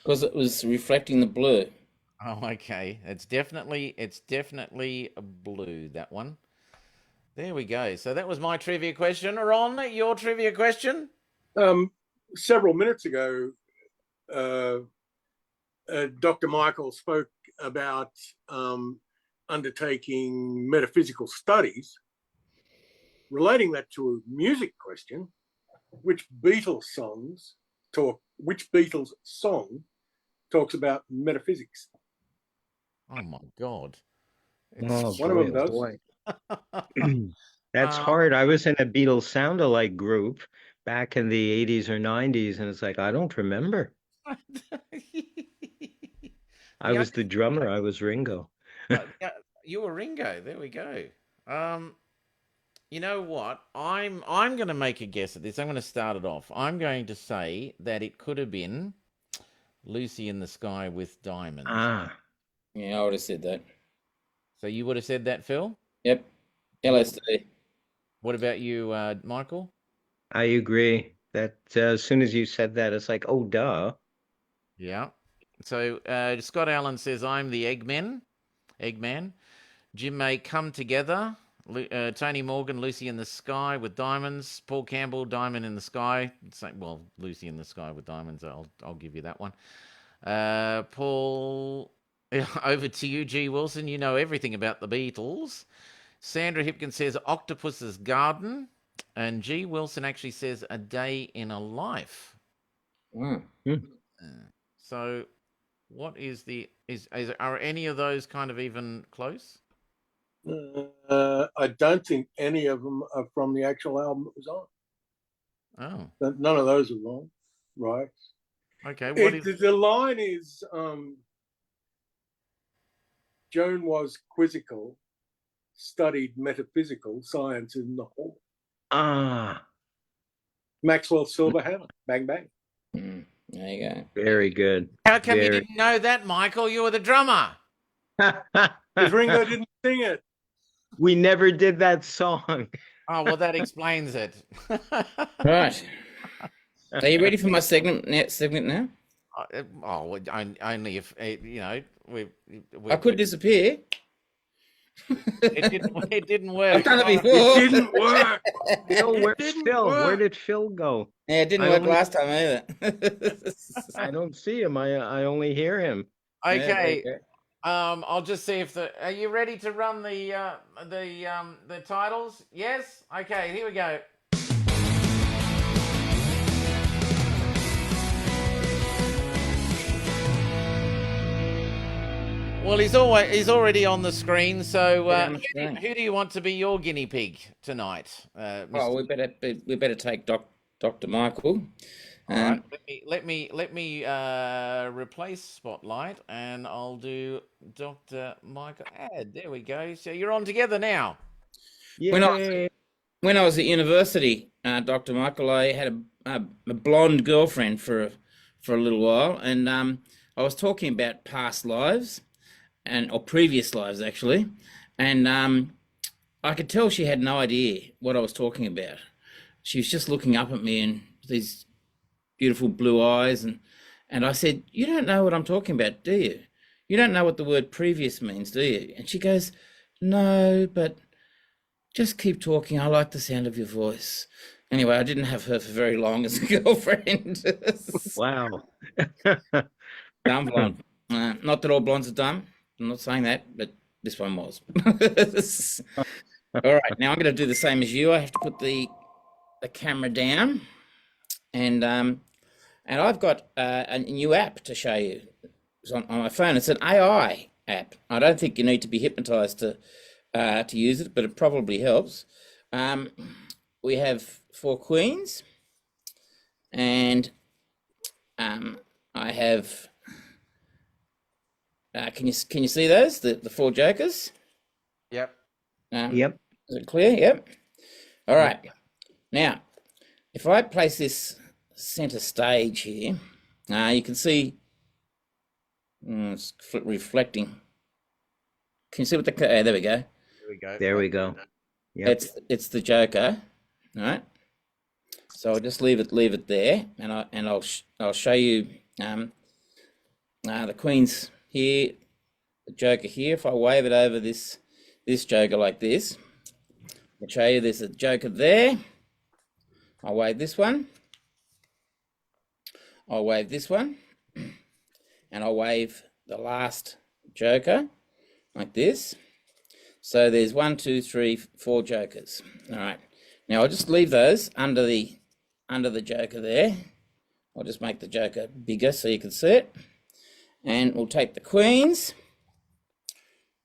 Because it was reflecting the blue. Oh, okay. It's definitely blue, that one. There we go. So that was my trivia question. Ron, your trivia question? Several minutes ago, Dr. Michael spoke about undertaking metaphysical studies. Relating that to a music question, which Beatles song talks about metaphysics? Oh my God. Oh One of boy, them oh does. boy. That's Um, hard. I was in a Beatles sound-alike group back in the 80s or 90s, and it's like, I don't remember. I the was the drummer. I was Ringo. yeah, you were Ringo. There we go. Um, you know what? I'm going to make a guess at this. I'm going to start it off. I'm going to say that it could have been Lucy in the Sky with Diamonds. Ah, Yeah, I would have said that. So you would have said that, Phil? Yep. LSD. What about you, Michael? I agree. That as soon as you said that, it's like, oh, duh. Yeah. So Scott Allen says, I'm the Eggman. Jim May, Come Together. Tony Morgan, Lucy in the Sky with Diamonds. Paul Campbell, Diamond in the Sky. Well, Lucy in the Sky with Diamonds. I'll give you that one. Paul, over to you, G. Wilson. You know everything about the Beatles. Sandra Hipkins says Octopus's Garden. And G. Wilson actually says A Day in a Life. Mm. So what is are any of those kind of even close? I don't think any of them are from the actual album it was on. Oh, None of those are wrong, right? okay. The line is Joan was quizzical, studied metaphysical science in the hall. Ah, Maxwell Silver Hammer, bang bang. Mm. There you go. very good. How come you didn't know that, Michael? You were the drummer. Because Ringo didn't sing it. We never did that song. Oh, well, that explains it. Right. Are you ready for my segment now? Oh, only if you know we I could disappear. It didn't work. I've done it before. It didn't work. Phil, where's didn't Phil? Where work. did Phil go? Yeah, it didn't I work only- last time either. I don't see him. I only hear him. Okay. Yeah, I'll just see if are you ready to run the titles? Yes. Okay. Here we go. Well, he's already on the screen. So, who do you want to be your guinea pig tonight? Oh, we better take Dr. Michael. All right. Let me replace Spotlight, and I'll do Dr. Michael. There we go. So you're on together now. When I was at university, Dr. Michael, I had a blonde girlfriend for a little while, and I was talking about past lives or previous lives actually, and I could tell she had no idea what I was talking about. She was just looking up at me and these beautiful blue eyes, and I said, "You don't know what I'm talking about, do you? You don't know what the word previous means, do you?" And she goes, "No, but just keep talking. I like the sound of your voice." Anyway, I didn't have her for very long as a girlfriend. Wow. Dumb blonde. Not that all blondes are dumb. I'm not saying that, but this one was. All right, now I'm going to do the same as you. I have to put the camera down, and I've got a new app to show you. It's on my phone. It's an AI app. I don't think you need to be hypnotized to use it, but it probably helps. We have 4 queens, and I have. Can you see those? The 4 jokers. Yep. Yep. Is it clear? Yep. All right. Now, if I place this center stage here, you can see it's reflecting. Can you see what the? There we go. There we go. Yep. It's the Joker, all right? So I'll just leave it there, and I'll show you the Queen's here, the Joker here. If I wave it over this Joker like this, I'll show you there's a Joker there. I'll wave this one. I'll wave this one, and I'll wave the last Joker like this. So there's 1, 2, 3, 4 Jokers. All right. Now I'll just leave those under the under the joker there. I'll just make the joker bigger so you can see it. And we'll take the queens.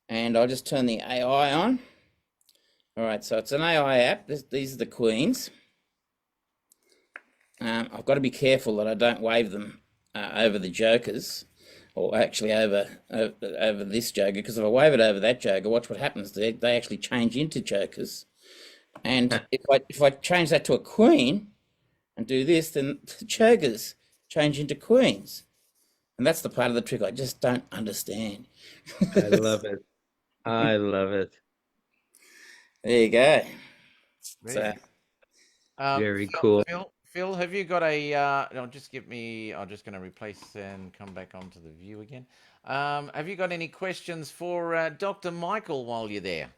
And I'll just turn the AI on. All right, so it's an AI app. These are the queens. I've got to be careful that I don't wave them over the jokers, or actually over this joker, because if I wave it over that joker, watch what happens. They actually change into jokers. And if I change that to a queen and do this, then the jokers change into queens. And that's the part of the trick I just don't understand. I love it. I love it. There you go. Very So, Very Phil, cool. Phil, have you got a? I'm just going to replace and come back onto the view again. Have you got any questions for Dr. Michael while you're there?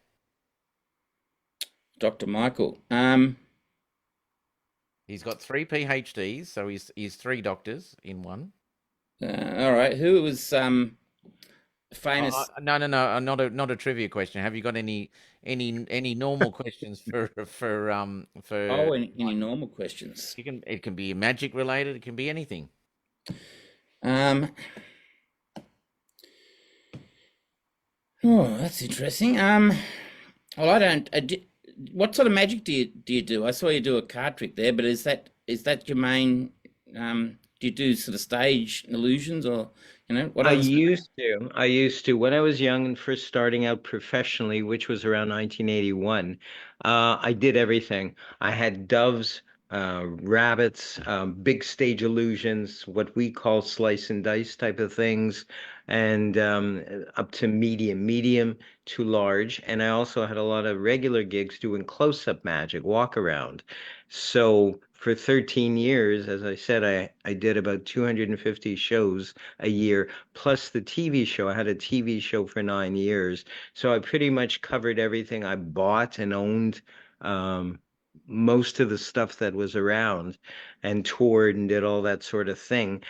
Dr. Michael. He's got 3 PhDs, so he's 3 doctors in one. All right. Who was famous? No, not a trivia question. Have you got any normal questions for? Oh, any normal questions? It can be magic related. It can be anything. Oh, that's interesting. Well, I don't. What sort of magic do you do? I saw you do a card trick there, but is that your main? Do you do sort of stage illusions, or what? I used to when I was young and first starting out professionally, which was around 1981. I did everything. I had doves, rabbits, big stage illusions, what we call slice and dice type of things, and up to medium to large. And I also had a lot of regular gigs doing close-up magic, walk around. So for 13 years, as I said, I did about 250 shows a year, plus the TV show. I had a TV show for 9 years. So I pretty much covered everything. I bought and owned most of the stuff that was around and toured and did all that sort of thing.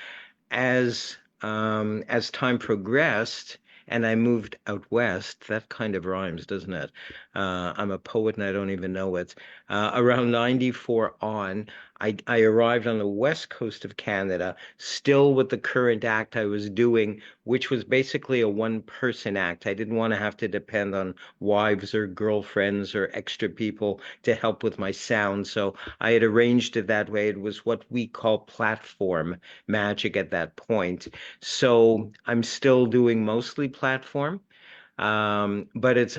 As time progressed and I moved out west, that kind of rhymes, doesn't it? I'm a poet and I don't even know it. Around 94 on, I arrived on the west coast of Canada, still with the current act I was doing, which was basically a one-person act. I didn't want to have to depend on wives or girlfriends or extra people to help with my sound. So I had arranged it that way. It was what we call platform magic at that point. So I'm still doing mostly platform, but it's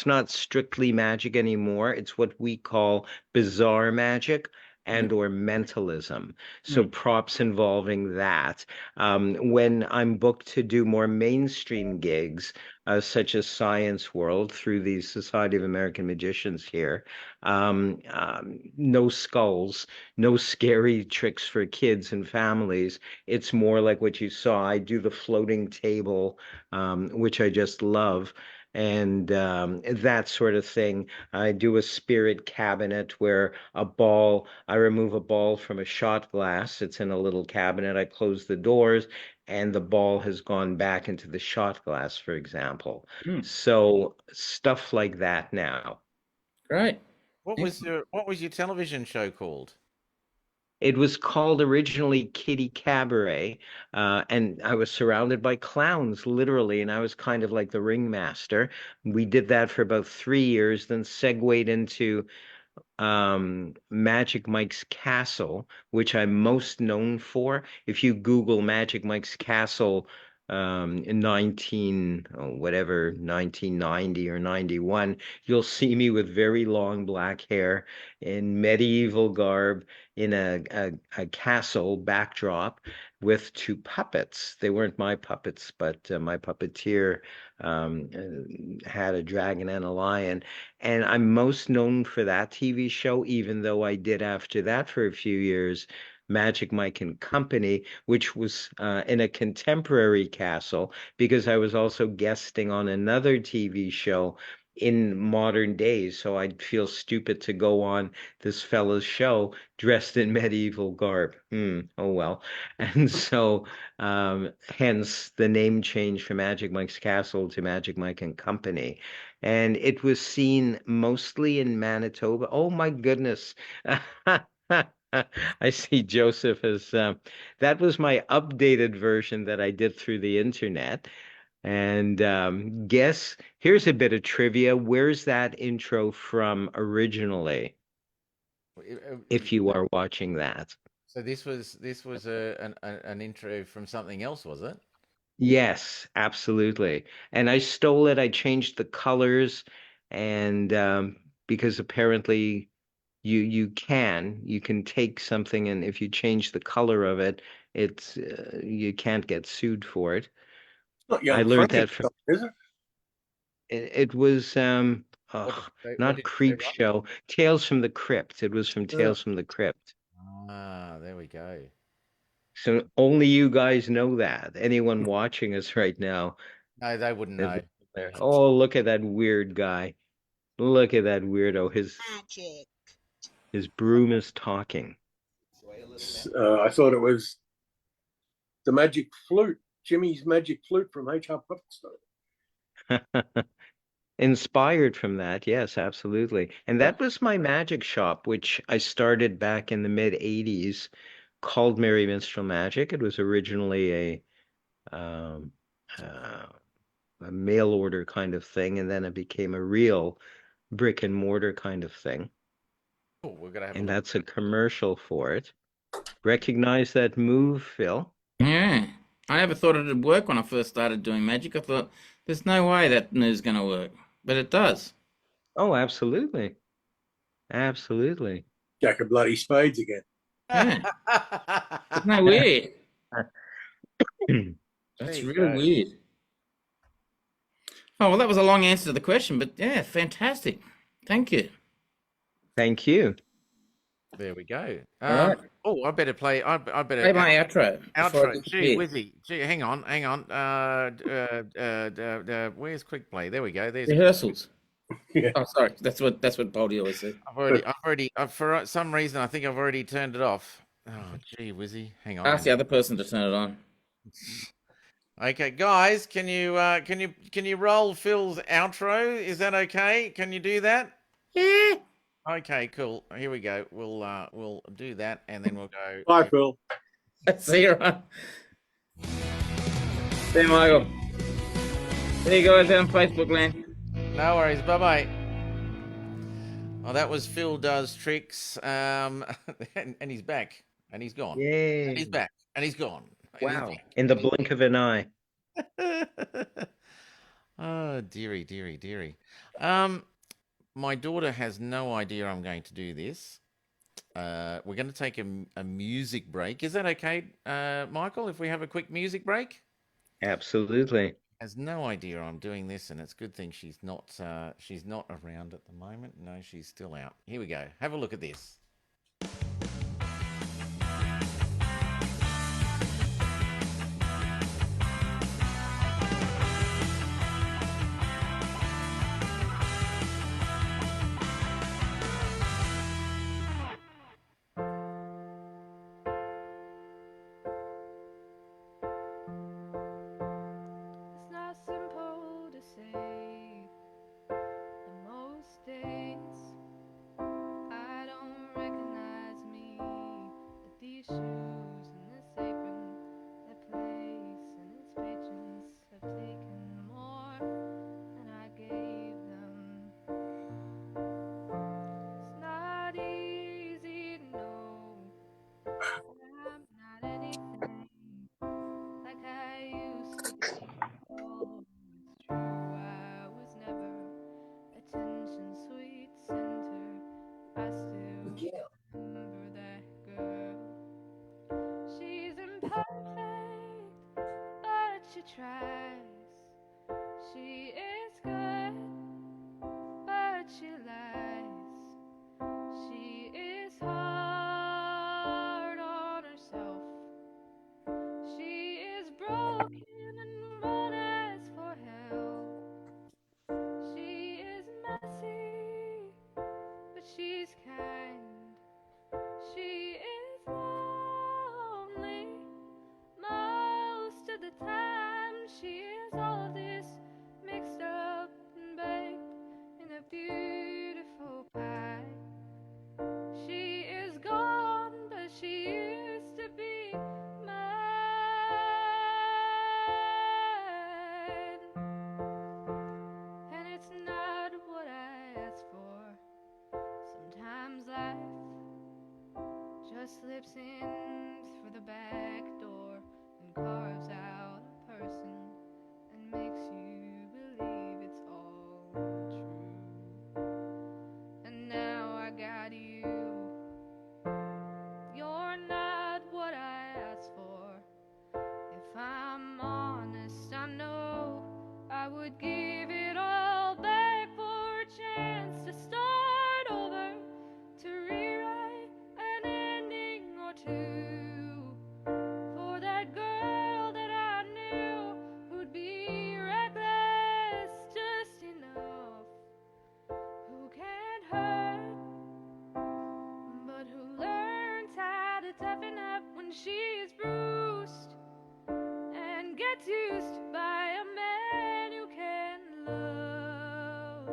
not strictly magic anymore. It's what we call bizarre magic and or mentalism. So props involving that. When I'm booked to do more mainstream gigs, such as Science World through the Society of American Magicians here, no skulls, no scary tricks for kids and families. It's more like what you saw. I do the floating table, which I just love, and that sort of thing. I do a spirit cabinet where I remove a ball from a shot glass. It's in a little cabinet. I close the doors and the ball has gone back into the shot glass, for example. So stuff like that now. Great. What was your television show called? It was called originally Kitty Cabaret, and I was surrounded by clowns, literally, and I was kind of like the ringmaster. We did that for about 3 years, then segued into Magic Mike's Castle, which I'm most known for. If you Google Magic Mike's Castle in 1990 or 91, you'll see me with very long black hair in medieval garb in a castle backdrop with 2 puppets. They weren't my puppets, but my puppeteer had a dragon and a lion. And I'm most known for that TV show, even though I did after that for a few years Magic Mike and Company, which was in a contemporary castle, because I was also guesting on another TV show in modern days. So I'd feel stupid to go on this fellow's show dressed in medieval garb. Oh well. And so hence the name change from Magic Mike's Castle to Magic Mike and Company. and it was seen mostly in Manitoba. Oh my goodness. I see Joseph as that was my updated version that I did through the internet. And guess here's a bit of trivia. Where's that intro from originally? If you are watching that. So this was an intro from something else, was it? Yes, absolutely. And I stole it. I changed the colors, and because apparently you can take something, and if you change the color of it, it's you can't get sued for it. Not I young learned that from Frankenstein, is it? it was What did what not did you say, Creep Ron? Show, Tales from the Crypt. It was from Yeah. Tales from the Crypt. Ah, there we go. So only you guys know that. Anyone watching us right now No, they wouldn't is know. there. Oh, look at that weird guy. Look at that weirdo. His broom is talking. I thought it was the magic flute, Jimmy's magic flute from H.R. Puffstone. Inspired from that, yes, absolutely. And that was my magic shop, which I started back in the mid 80s, called Merry Minstrel Magic. It was originally um, uh, a mail order kind of thing, and then it became a real brick and mortar kind of thing. Oh, we're gonna have a And look. that's a commercial for it. Recognize that move, Phil? Yeah. I never thought it'd work when I first started doing magic. I thought there's no way that move's going to work, but it does. Oh, absolutely. Absolutely. Jack of bloody spades again. Yeah. Isn't that weird? There That's you really go. weird. Oh, well, that was a long answer to the question, but yeah, fantastic. Thank you. Thank you. There we go. All right. Oh, I better play. I Play better my outro before I outro. Gee, disappear. Wizzy. Gee, hang on, hang on. Where's quick play? There we go. There's. Rehearsals. Yeah. Oh, sorry. That's what Baldy always said. For some reason, I think I've already turned it off. Oh, gee, Wizzy. Hang on. Ask the other person to turn it on. Okay, guys, can you roll Phil's outro? Is that okay? Can you do that? Yeah. Okay, cool. Here we go. We'll do that, and then we'll go. Bye, Phil. See you around. See you, Michael. See you guys on Facebook, land. No worries. Bye bye. Oh, that was Phil Does Tricks. And he's back. And he's gone. Yay. And he's back. And he's gone. And he's Wow. back. In the blink of an eye. Oh, dearie, dearie, dearie. My daughter has no idea I'm going to do this. We're going to take a music break. Is that okay, Michael, if we have a quick music break? Absolutely. Has no idea I'm doing this, and it's a good thing she's not around at the moment. No, she's still out. Here we go. Have a look at this. It's not simple to say. Most days I don't through the back door and carves out a person and makes you believe it's all true. And now I got you. You're not what I asked for. If I'm honest, I know I would give it all back for a chance to start over, to rewrite an ending or two. For that girl that I knew who'd be reckless just enough, who can't hurt, but who learns how to toughen up when she's bruised, and gets used by a man who can love.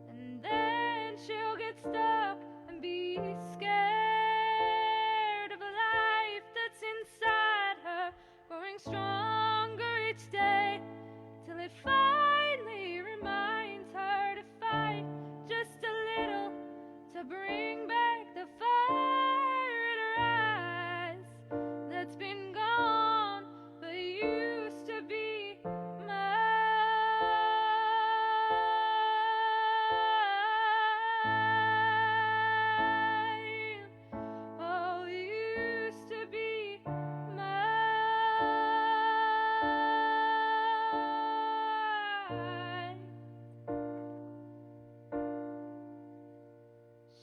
And then she'll get stuck and be scared of a life that's inside her, growing stronger each day, till it finally reminds her to fight just a little, to bring back the fire in her eyes that's been gone but used to be mine. Oh, used to be mine.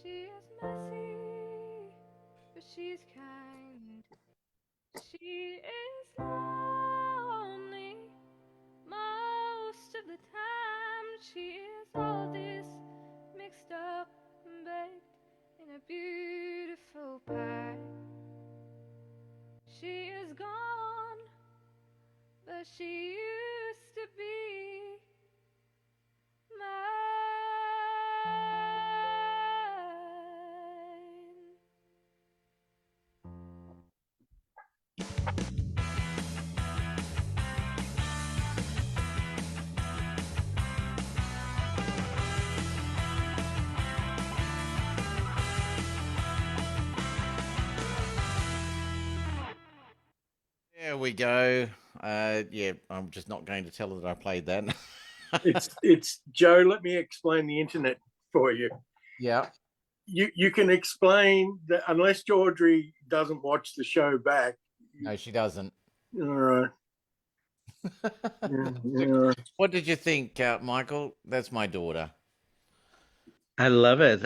She is messy, but she's kind. She is lonely most of the time. She is all this mixed up and baked in a beautiful pie. She is gone, but she used to be mine. There we go. Yeah, I'm just not going to tell her that I played that. It's Joe. Let me explain the internet for you. Yeah. You can explain that unless Georgie doesn't watch the show back. No, she doesn't. All right. Yeah. What did you think, Michael? That's my daughter. I love it.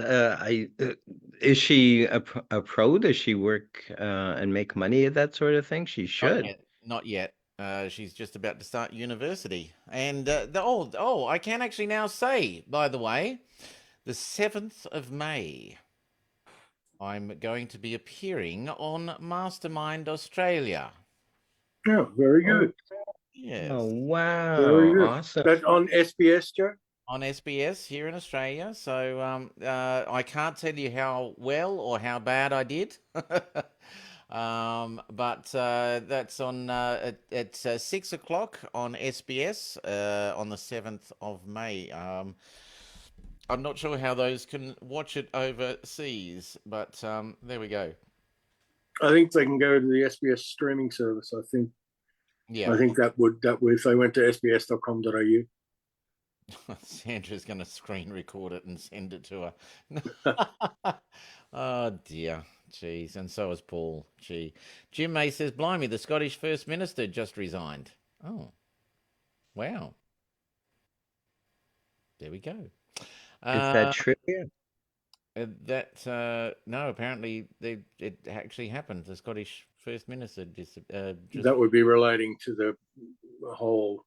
Is she a pro? Does she work and make money at that sort of thing? She Not should. yet. Not yet. She's just about to start university. And I can actually now say, by the way, the 7th of May, I'm going to be appearing on Mastermind Australia. Yeah, very good. Yes. Oh, Very wow. good. Awesome. That's on SBS, Joe? On SBS here in Australia. So I can't tell you how well or how bad I did. But that's on at 6 o'clock on SBS on the 7th of May. I'm not sure how those can watch it overseas, but there we go. I think they can go to the SBS streaming service. I think that would if they went to sbs.com.au. Sandra's going to screen record it and send it to her. Oh dear, jeez, and so is Paul. Gee, Jim May says, "Blimey, the Scottish First Minister just resigned." Oh, wow. There we go. Is that trivia? No, apparently it actually happened. The Scottish First Minister just that would be relating to the whole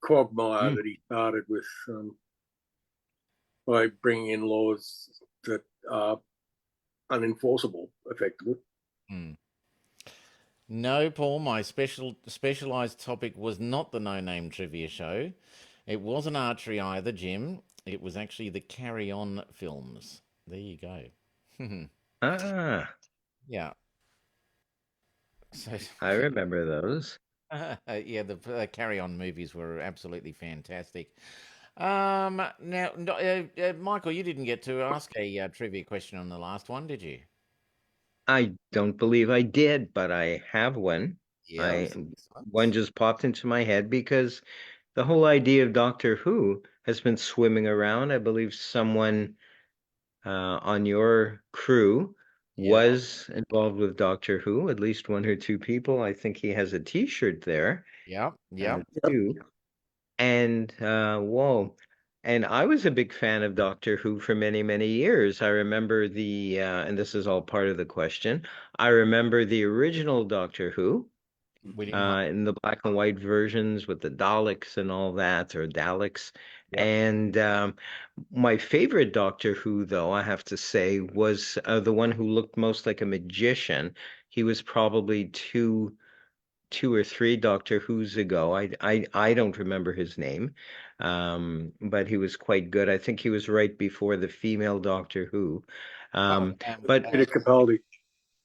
quagmire that he started with by bringing in laws that are unenforceable, effectively. No, Paul, my specialized topic was not the No Name Trivia Show. It wasn't archery either, Jim. It was actually the Carry On films. There you go. Yeah. So, I remember those. yeah, the Carry On movies were absolutely fantastic. Now, Michael, you didn't get to ask a trivia question on the last one, did you? I don't believe I did, but I have one. Yeah. One just popped into my head because the whole idea of Doctor Who has been swimming around. I believe someone on your crew Yeah. was involved with Doctor Who, at least one or two people. I think he has a T-shirt there, Yep. Yep. too. And whoa. And I was a big fan of Doctor Who for many, many years. I remember and this is all part of the question. I remember the original Doctor Who, William Hart. in the black and white versions with the Daleks and all that, or Daleks. Yep. And my favorite Doctor Who, though, I have to say, was the one who looked most like a magician. He was probably two or three Doctor Who's ago. I don't remember his name, but he was quite good. I think he was right before the female Doctor Who. But Peter Capaldi.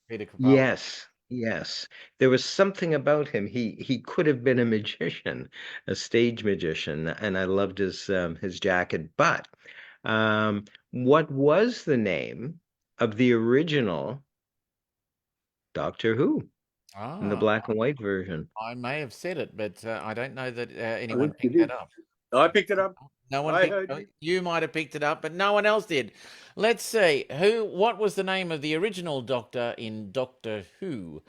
Peter Capaldi. yes, yes, there was something about him. He could have been a magician, a stage magician, and I loved his jacket. But what was the name of the original Doctor Who in the black and white version? I may have said it, but I don't know that anyone think you picked that did. up. I picked it up. No one I picked heard it. you. You might have picked it up, but no one else did. Let's see. What was the name of the original Doctor in Doctor Who?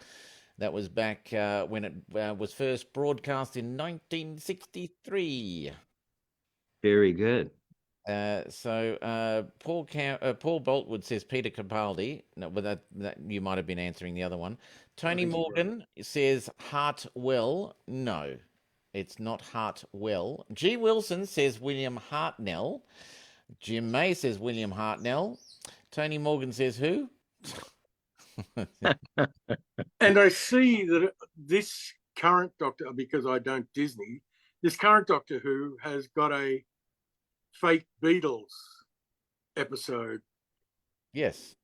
That was back when it was first broadcast in 1963. Very good. Paul Boltwood says Peter Capaldi. No, but that you might have been answering the other one. Tony Morgan says Hartwell. No, it's not Hartwell. G. Wilson says William Hartnell. Jim May says William Hartnell. Tony Morgan says who? And I see that this current Doctor, because I don't Disney, this current Doctor Who has got a fake Beatles episode. Yes.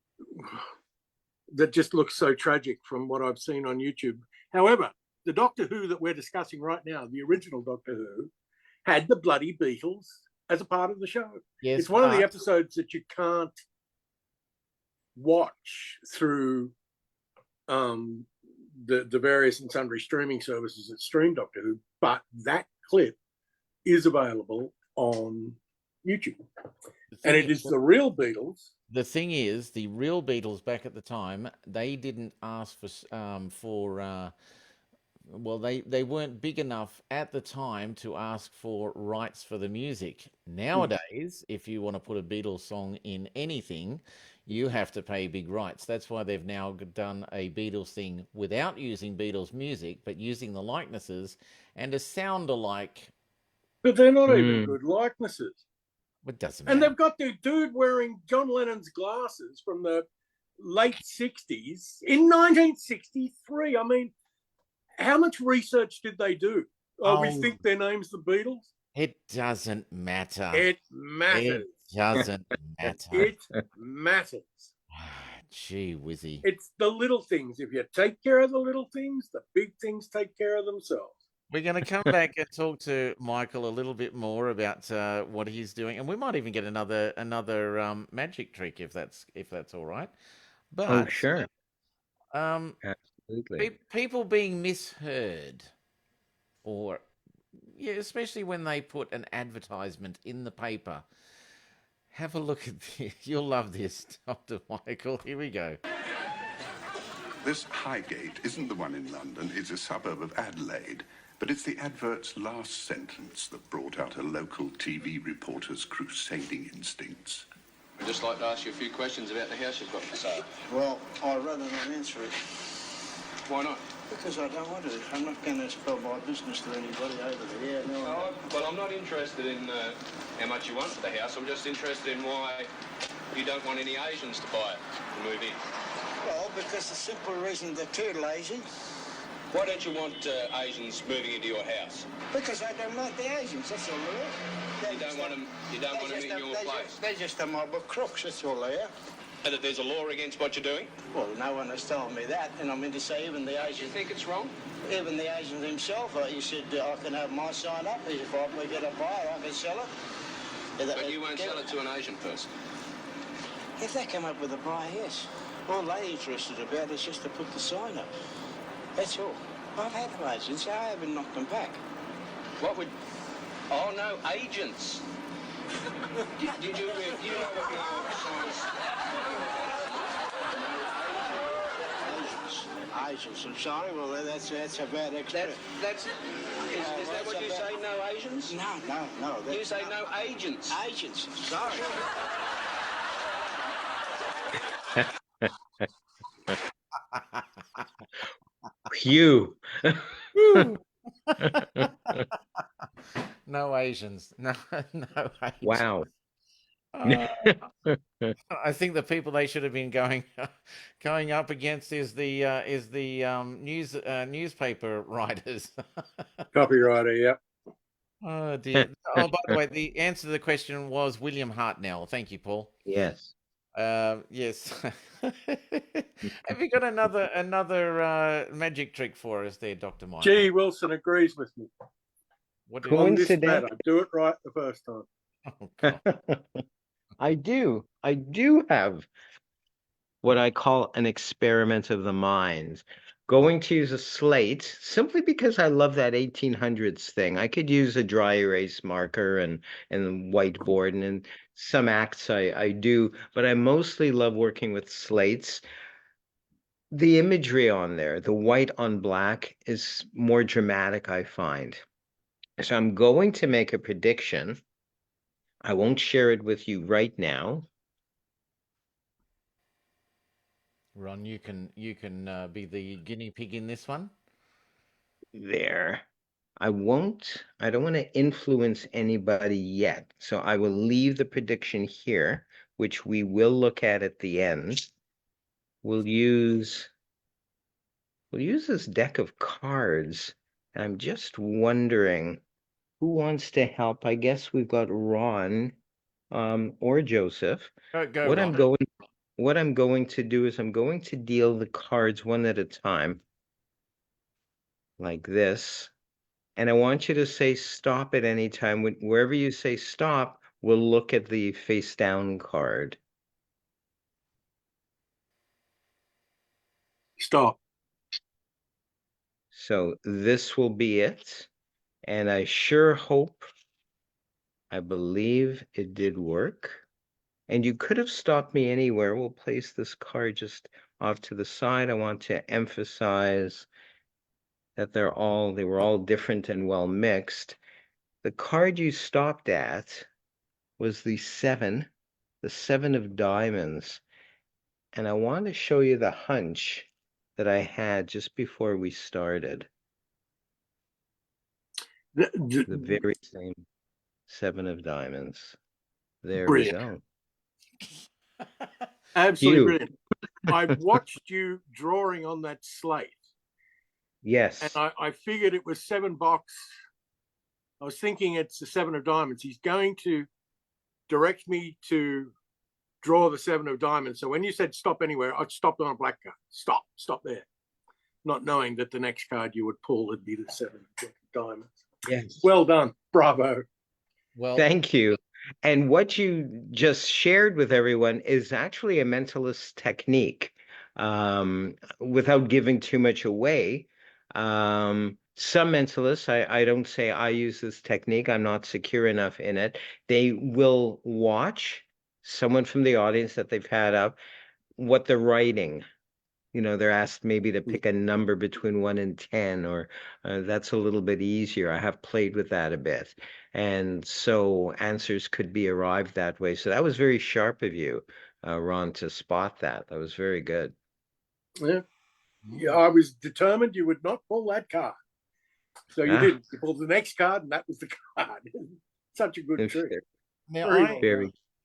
That just looks so tragic from what I've seen on YouTube. However, the Doctor Who that we're discussing right now, the original Doctor Who, had the bloody Beatles as a part of the show. Yes, it's one of the episodes that you can't watch through the various and sundry streaming services that stream Doctor Who, but that clip is available on YouTube. And it is the real Beatles. The thing is, the real Beatles back at the time, they didn't ask they weren't big enough at the time to ask for rights for the music. Nowadays, if you want to put a Beatles song in anything, you have to pay big rights. That's why they've now done a Beatles thing without using Beatles music, but using the likenesses and a sound-alike. But they're not even good likenesses. It doesn't And matter. they've got the dude wearing John Lennon's glasses from the late 60s in 1963. I mean, how much research did they do? We think their name's the Beatles. It doesn't matter. It matters. It doesn't matter. It matters. Gee whizzy. It's the little things. If you take care of the little things, the big things take care of themselves. We're going to come back and talk to Michael a little bit more about what he's doing, and we might even get another magic trick if that's all right. But sure. Absolutely. People being misheard, or especially when they put an advertisement in the paper. Have a look at this. You'll love this, Dr. Michael. Here we go. This Highgate isn't the one in London. It's a suburb of Adelaide. But it's the advert's last sentence that brought out a local TV reporter's crusading instincts. I'd just like to ask you a few questions about the house you've got for sale. Well, I'd rather not answer it. Why not? Because I don't want to. I'm not going to spell my business to anybody over there. No, well, I'm not interested in how much you want for the house. I'm just interested in why you don't want any Asians to buy it and move in. Well, because the simple reason they're too lazy. Why don't you want Asians moving into your house? Because I don't like the Asians, that's all it is. You don't want them in your place? They're just a mob of crooks, that's all they are. And that there's a law against what you're doing? Well, no one has told me that, and I mean to say even the Asians... You think it's wrong? Even the Asians himself, he said I can have my sign up. If we get a buyer, I can sell it. But you won't sell it to an Asian person? If they come up with a buyer, yes. All they interested about is just to put the sign up. That's all. I've had agents. I haven't knocked them back. What would... Oh, no, agents. Did you know what your signs... Agents, I'm sorry. Well, that's a bad expression. Is that what you say, no Asians? No. You say no agents. Agents, sorry. Phew. No Asians. No Asians. Wow. I think the people they should have been going up against is the newspaper writers. Copywriter, yeah. Oh dear. Oh, by the way, the answer to the question was William Hartnell. Thank you, Paul. Yes. Yes. Have you got another magic trick for us there, Dr. Mike? G. Wilson agrees with me. What On this matter, do it right the first time. Oh, God. I do have what I call an experiment of the mind. Going to use a slate simply because I love that 1800s thing. I could use a dry erase marker and whiteboard, and in some acts I do, but I mostly love working with slates. The imagery on there, the white on black, is more dramatic, I find. So I'm going to make a prediction. I won't share it with you right now. Ron, you can be the guinea pig in this one. There. I don't want to influence anybody yet. So I will leave the prediction here, which we will look at the end. We'll use this deck of cards. I'm just wondering who wants to help. I guess we've got Ron, or Joseph. Go, What Ron. what I'm going to do is I'm going to deal the cards one at a time, like this. And I want you to say stop at any time. Wherever you say stop, we'll look at the face down card. Stop. So this will be it. And I sure hope, I believe it did work. And you could have stopped me anywhere. We'll place this card just off to the side. I want to emphasize that they were all different and well mixed. The card you stopped at was the seven of diamonds. And I want to show you the hunch that I had just before we started. The very same seven of diamonds. There Brilliant. we go. Absolutely brilliant. I watched you drawing on that slate. Yes. And I figured it was $7. I was thinking it's the seven of diamonds. He's going to direct me to draw the seven of diamonds. So when you said stop anywhere, I stopped on a black card. Stop there. Not knowing that the next card you would pull would be the seven of diamonds. Yes. Well done. Bravo. Well, thank you. And what you just shared with everyone is actually a mentalist technique, without giving too much away. Some mentalists, I don't say I use this technique, I'm not secure enough in it. They will watch someone from the audience that they've had up, what they're writing. You know, they're asked maybe to pick a number between 1 and 10, or that's a little bit easier. I have played with that a bit. And so answers could be arrived that way. So that was very sharp of you, Ron, to spot that. That was very good. Yeah, I was determined you would not pull that card. So you didn't. You pulled the next card, and that was the card. Such a good trick. Now,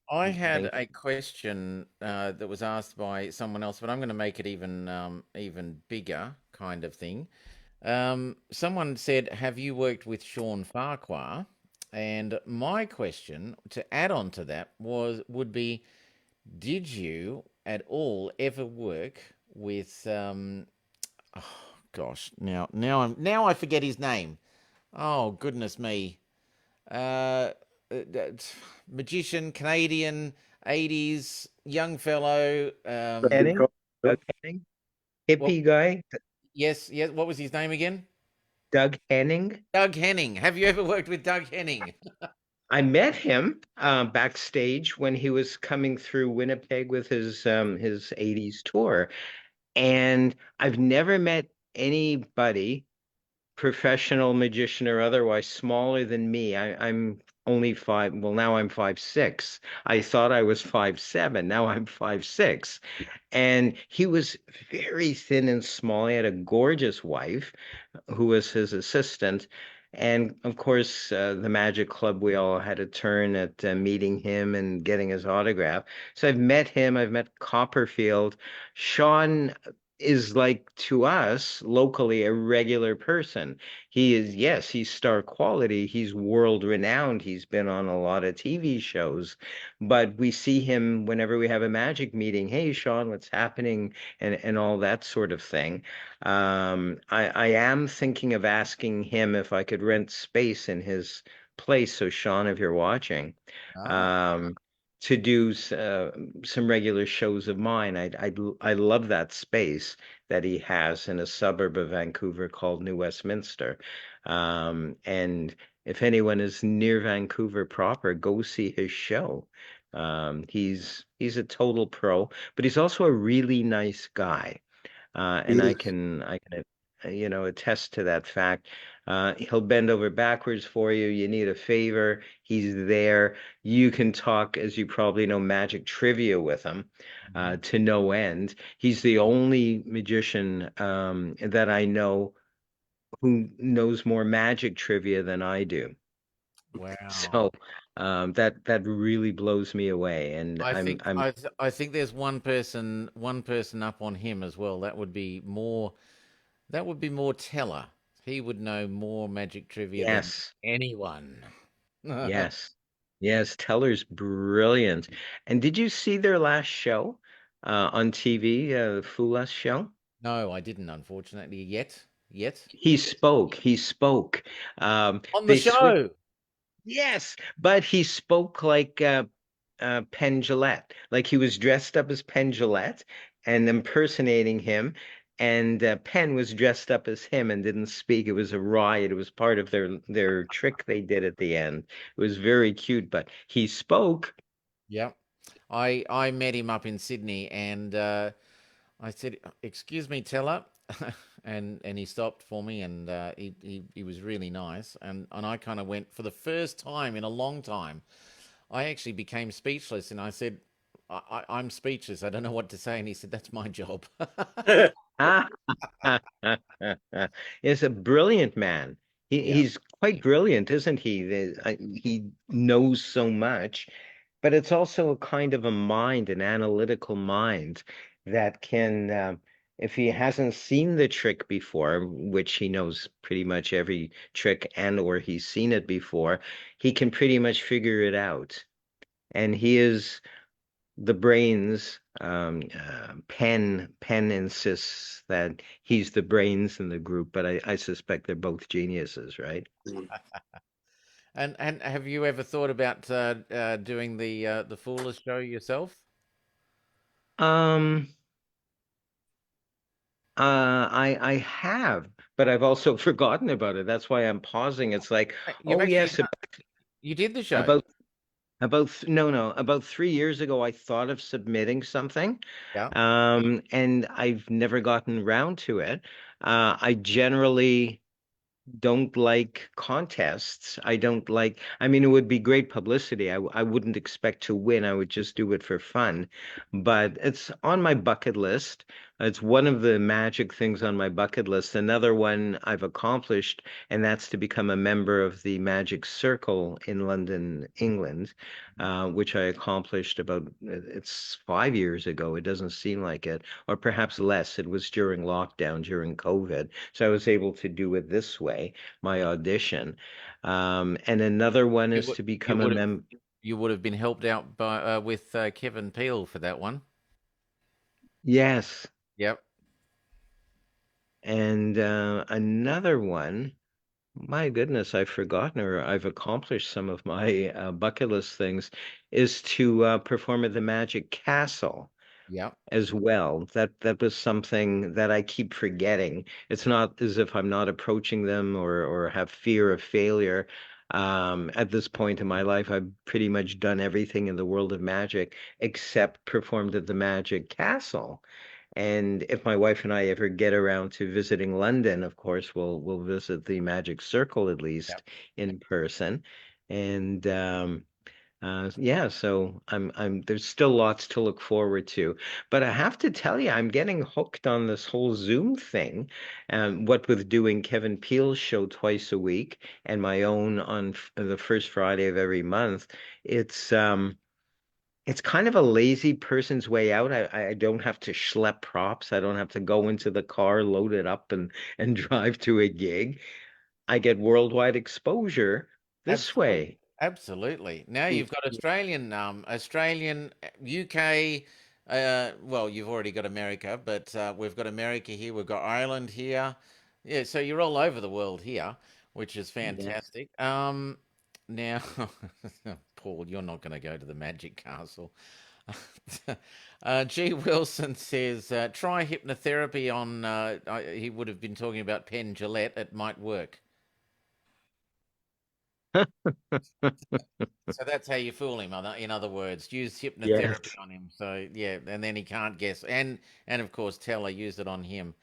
I had a question that was asked by someone else, but I'm going to make it even bigger kind of thing. Someone said, have you worked with Sean Farquhar? And my question to add on to that would be, did you at all ever work with now I forget his name. Oh goodness me. Magician, Canadian, 80s, young fellow. Doug Henning, What? hippie guy, Yes, yes. What was his name again? Doug Henning. Doug Henning. Have you ever worked with Doug Henning? I met him backstage when he was coming through Winnipeg with his 80s tour. And I've never met anybody, professional magician or otherwise, smaller than me. I'm only five, well, now I'm 5'6". I thought I was 5'7". Now I'm 5'6". And he was very thin and small. He had a gorgeous wife who was his assistant. And of course, the Magic Club, we all had a turn at meeting him and getting his autograph. So I've met him, I've met Copperfield. Sean is like to us locally a regular person. He is, yes, he's star quality. He's world renowned. He's been on a lot of TV shows, but we see him whenever we have a magic meeting. Hey, Sean, what's happening? And all that sort of thing. I am thinking of asking him if I could rent space in his place. So, Sean, if you're watching, Ah, um, to do some regular shows of mine. I love that space that he has in a suburb of Vancouver called New Westminster. And if anyone is near Vancouver proper, go see his show. He's a total pro, but he's also a really nice guy. And He I can attest to that fact. He'll bend over backwards for you. You need a favor, he's there. You can talk, as you probably know, magic trivia with him to no end. He's the only magician that I know who knows more magic trivia than I do. wow. So that really blows me away. And I'm I think there's one person up on him as well. That would be more Teller. He would know more magic trivia than yes. anyone. No, Yes. Yes, Teller's brilliant. And did you see their last show on TV, the Fool Us show? I didn't, unfortunately, yet. Yet. He spoke. He spoke. On the They switched. show. Yes, but he spoke like Penn Jillette. Like he was dressed up as Penn Jillette and impersonating him. And Penn was dressed up as him and didn't speak. It was a riot. It was part of their trick they did at the end. It was very cute, but he spoke. Yep. I met him up in Sydney, and I said, "Excuse me, Teller," and he stopped for me, and he was really nice, and I kind of went for the first time in a long time. I actually became speechless, and I said, I'm speechless. I don't know what to say," and he said, "That's my job." Ah, is a brilliant man. Yeah. He's quite brilliant, isn't he? He knows so much, but it's also a kind of a mind, an analytical mind that can, if he hasn't seen the trick before, which he knows pretty much every trick and or he's seen it before, he can pretty much figure it out. And he is the brains. Penn insists that he's the brains in the group, but I suspect they're both geniuses, right? And have you ever thought about doing the Foolish show yourself? Um, I have, but I've also forgotten about it. That's why I'm pausing. It's like, You've oh actually yes, done, you did the show. about no, about 3 years ago, I thought of submitting something, Yeah. and I've never gotten round to it. I generally don't like contests. I don't like, I mean, it would be great publicity. I wouldn't expect to win. I would just do it for fun. But it's on my bucket list. It's one of the magic things on my bucket list. Another one I've accomplished, and that's to become a member of the Magic Circle in London, England, which I accomplished about, it's 5 years ago. It doesn't seem like it, or perhaps less. It was during lockdown, during COVID. So I was able to do it this way, my audition. And another one You is would to you become a would have mem. you would have been helped out by with Kevin Peel for that one. Yes. Yep. And another one, my goodness, I've forgotten or I've accomplished some of my bucket list things, is to perform at the Magic Castle. Yeah. as well. That was something that I keep forgetting. It's not as if I'm not approaching them or have fear of failure. At this point in my life, I've pretty much done everything in the world of magic except performed at the Magic Castle. And if my wife and I ever get around to visiting London, of course, we'll visit the Magic Circle at Yeah. least in person. And yeah, so I'm there's still lots to look forward to. But I have to tell you, I'm getting hooked on this whole Zoom thing. What with doing Kevin Peele's show twice a week and my own on the first Friday of every month, it's kind of a lazy person's way out. I don't have to schlep props. I don't have to go into the car, load it up and drive to a gig. I get worldwide exposure this Absolutely. way. Absolutely. Now Mm. you've got Australian, UK. Well, you've already got America, but we've got America here. We've got Ireland here. Yeah, so you're all over the world here, which is Yeah. fantastic. Now, Paul, you're not going to go to the Magic Castle. G. Wilson says, try hypnotherapy on. He would have been talking about Penn Gillette. It might work. So that's how you fool him. In other words, use Yes. hypnotherapy on him. So yeah, and then he can't guess. And of course, Teller used it on him.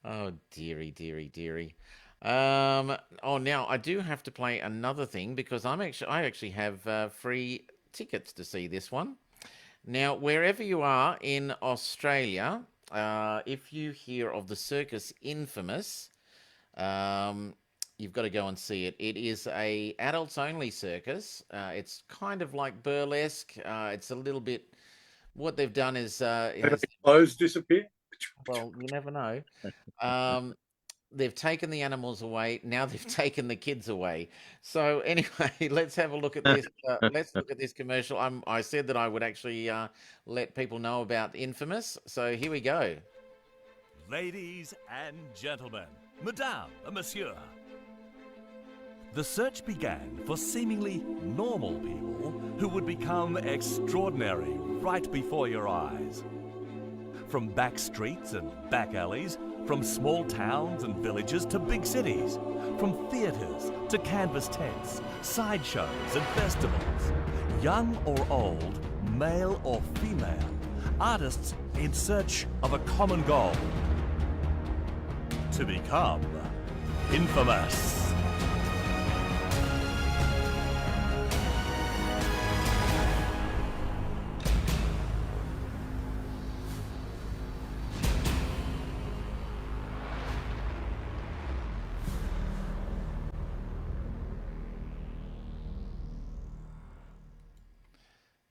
Oh dearie, dearie, dearie. Oh, now I do have to play another thing because I actually have free tickets to see this one. Now, wherever you are in Australia, if you hear of the Circus Infamous, um, you've got to go and see it. It is a adults only circus. It's kind of like burlesque. It's a little bit. What they've done is it And has. the clothes disappear. Well, you never know. Um, they've taken the animals away. Now they've taken the kids away. So anyway, let's have a look at this. Let's look at this commercial. I said that I would actually let people know about Infamous. So here we go. Ladies and gentlemen, Madame and Monsieur. The search began for seemingly normal people who would become extraordinary right before your eyes. From back streets and back alleys, from small towns and villages to big cities, from theatres to canvas tents, sideshows and festivals, young or old, male or female, artists in search of a common goal: to become infamous.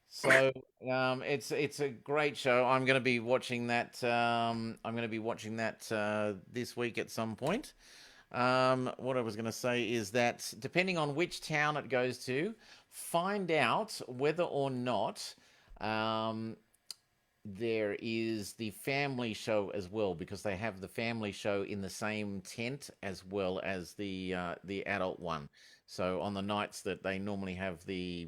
So it's a great show. I'm going to be watching that. I'm going to be watching that this week at some point. What I was going to say is that depending on which town it goes to, find out whether or not there is the family show as well, because they have the family show in the same tent as well as the adult one. So on the nights that they normally have a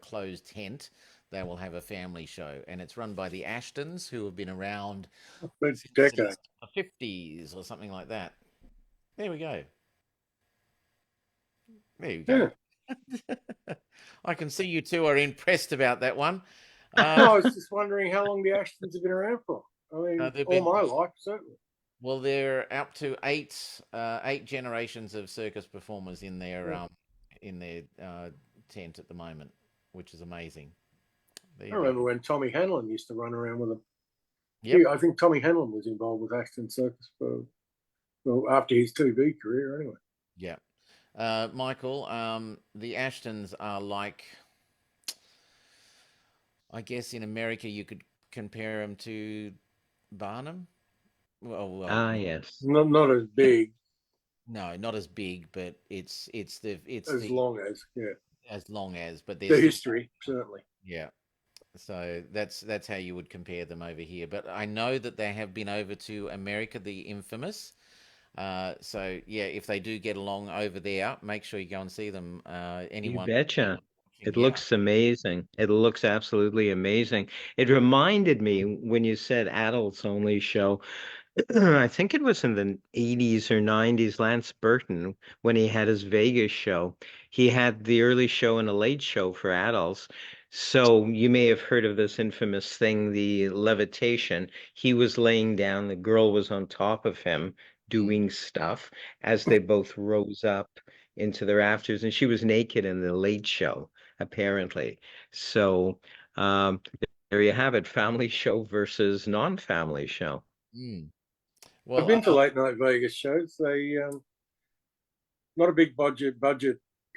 closed tent, they will have a family show, and it's run by the Ashtons, who have been around For since decades. the 50s or something like that. There we go. There you go. Yeah. I can see you two are impressed about that one. I was just wondering how long the Ashtons have been around for. I mean, they've all been my life, certainly. Well, they're up to eight generations of circus performers Yeah. in their tent at the moment, which is amazing. There I you go. remember when Tommy Hanlon used to run around with them. Yep. I think Tommy Hanlon was involved with Ashton Circus after his TV career, anyway. Yeah. Michael, the Ashtons are like, I guess in America you could compare them to Barnum. Ah, yes. Not as big. No, not as big, but it's as long as, yeah. As long as, but The there's history, certainly. Yeah. So that's how you would compare them over here. But I know that they have been over to America, the Infamous. So yeah, if they do get along over there, make sure you go and see them. You Anyone betcha. It Yeah. looks amazing. It looks absolutely amazing. It reminded me when you said adults only show, I think it was in the 80s or 90s, Lance Burton, when he had his Vegas show. He had the early show and a late show for adults. So you may have heard of this infamous thing, the levitation. He was laying down, the girl was on top of him doing stuff as they both rose up into the rafters, and she was naked in the late show, apparently. So there you have it, family show versus non-family show. Mm. I've Well, been to late night Vegas shows. They not a big budget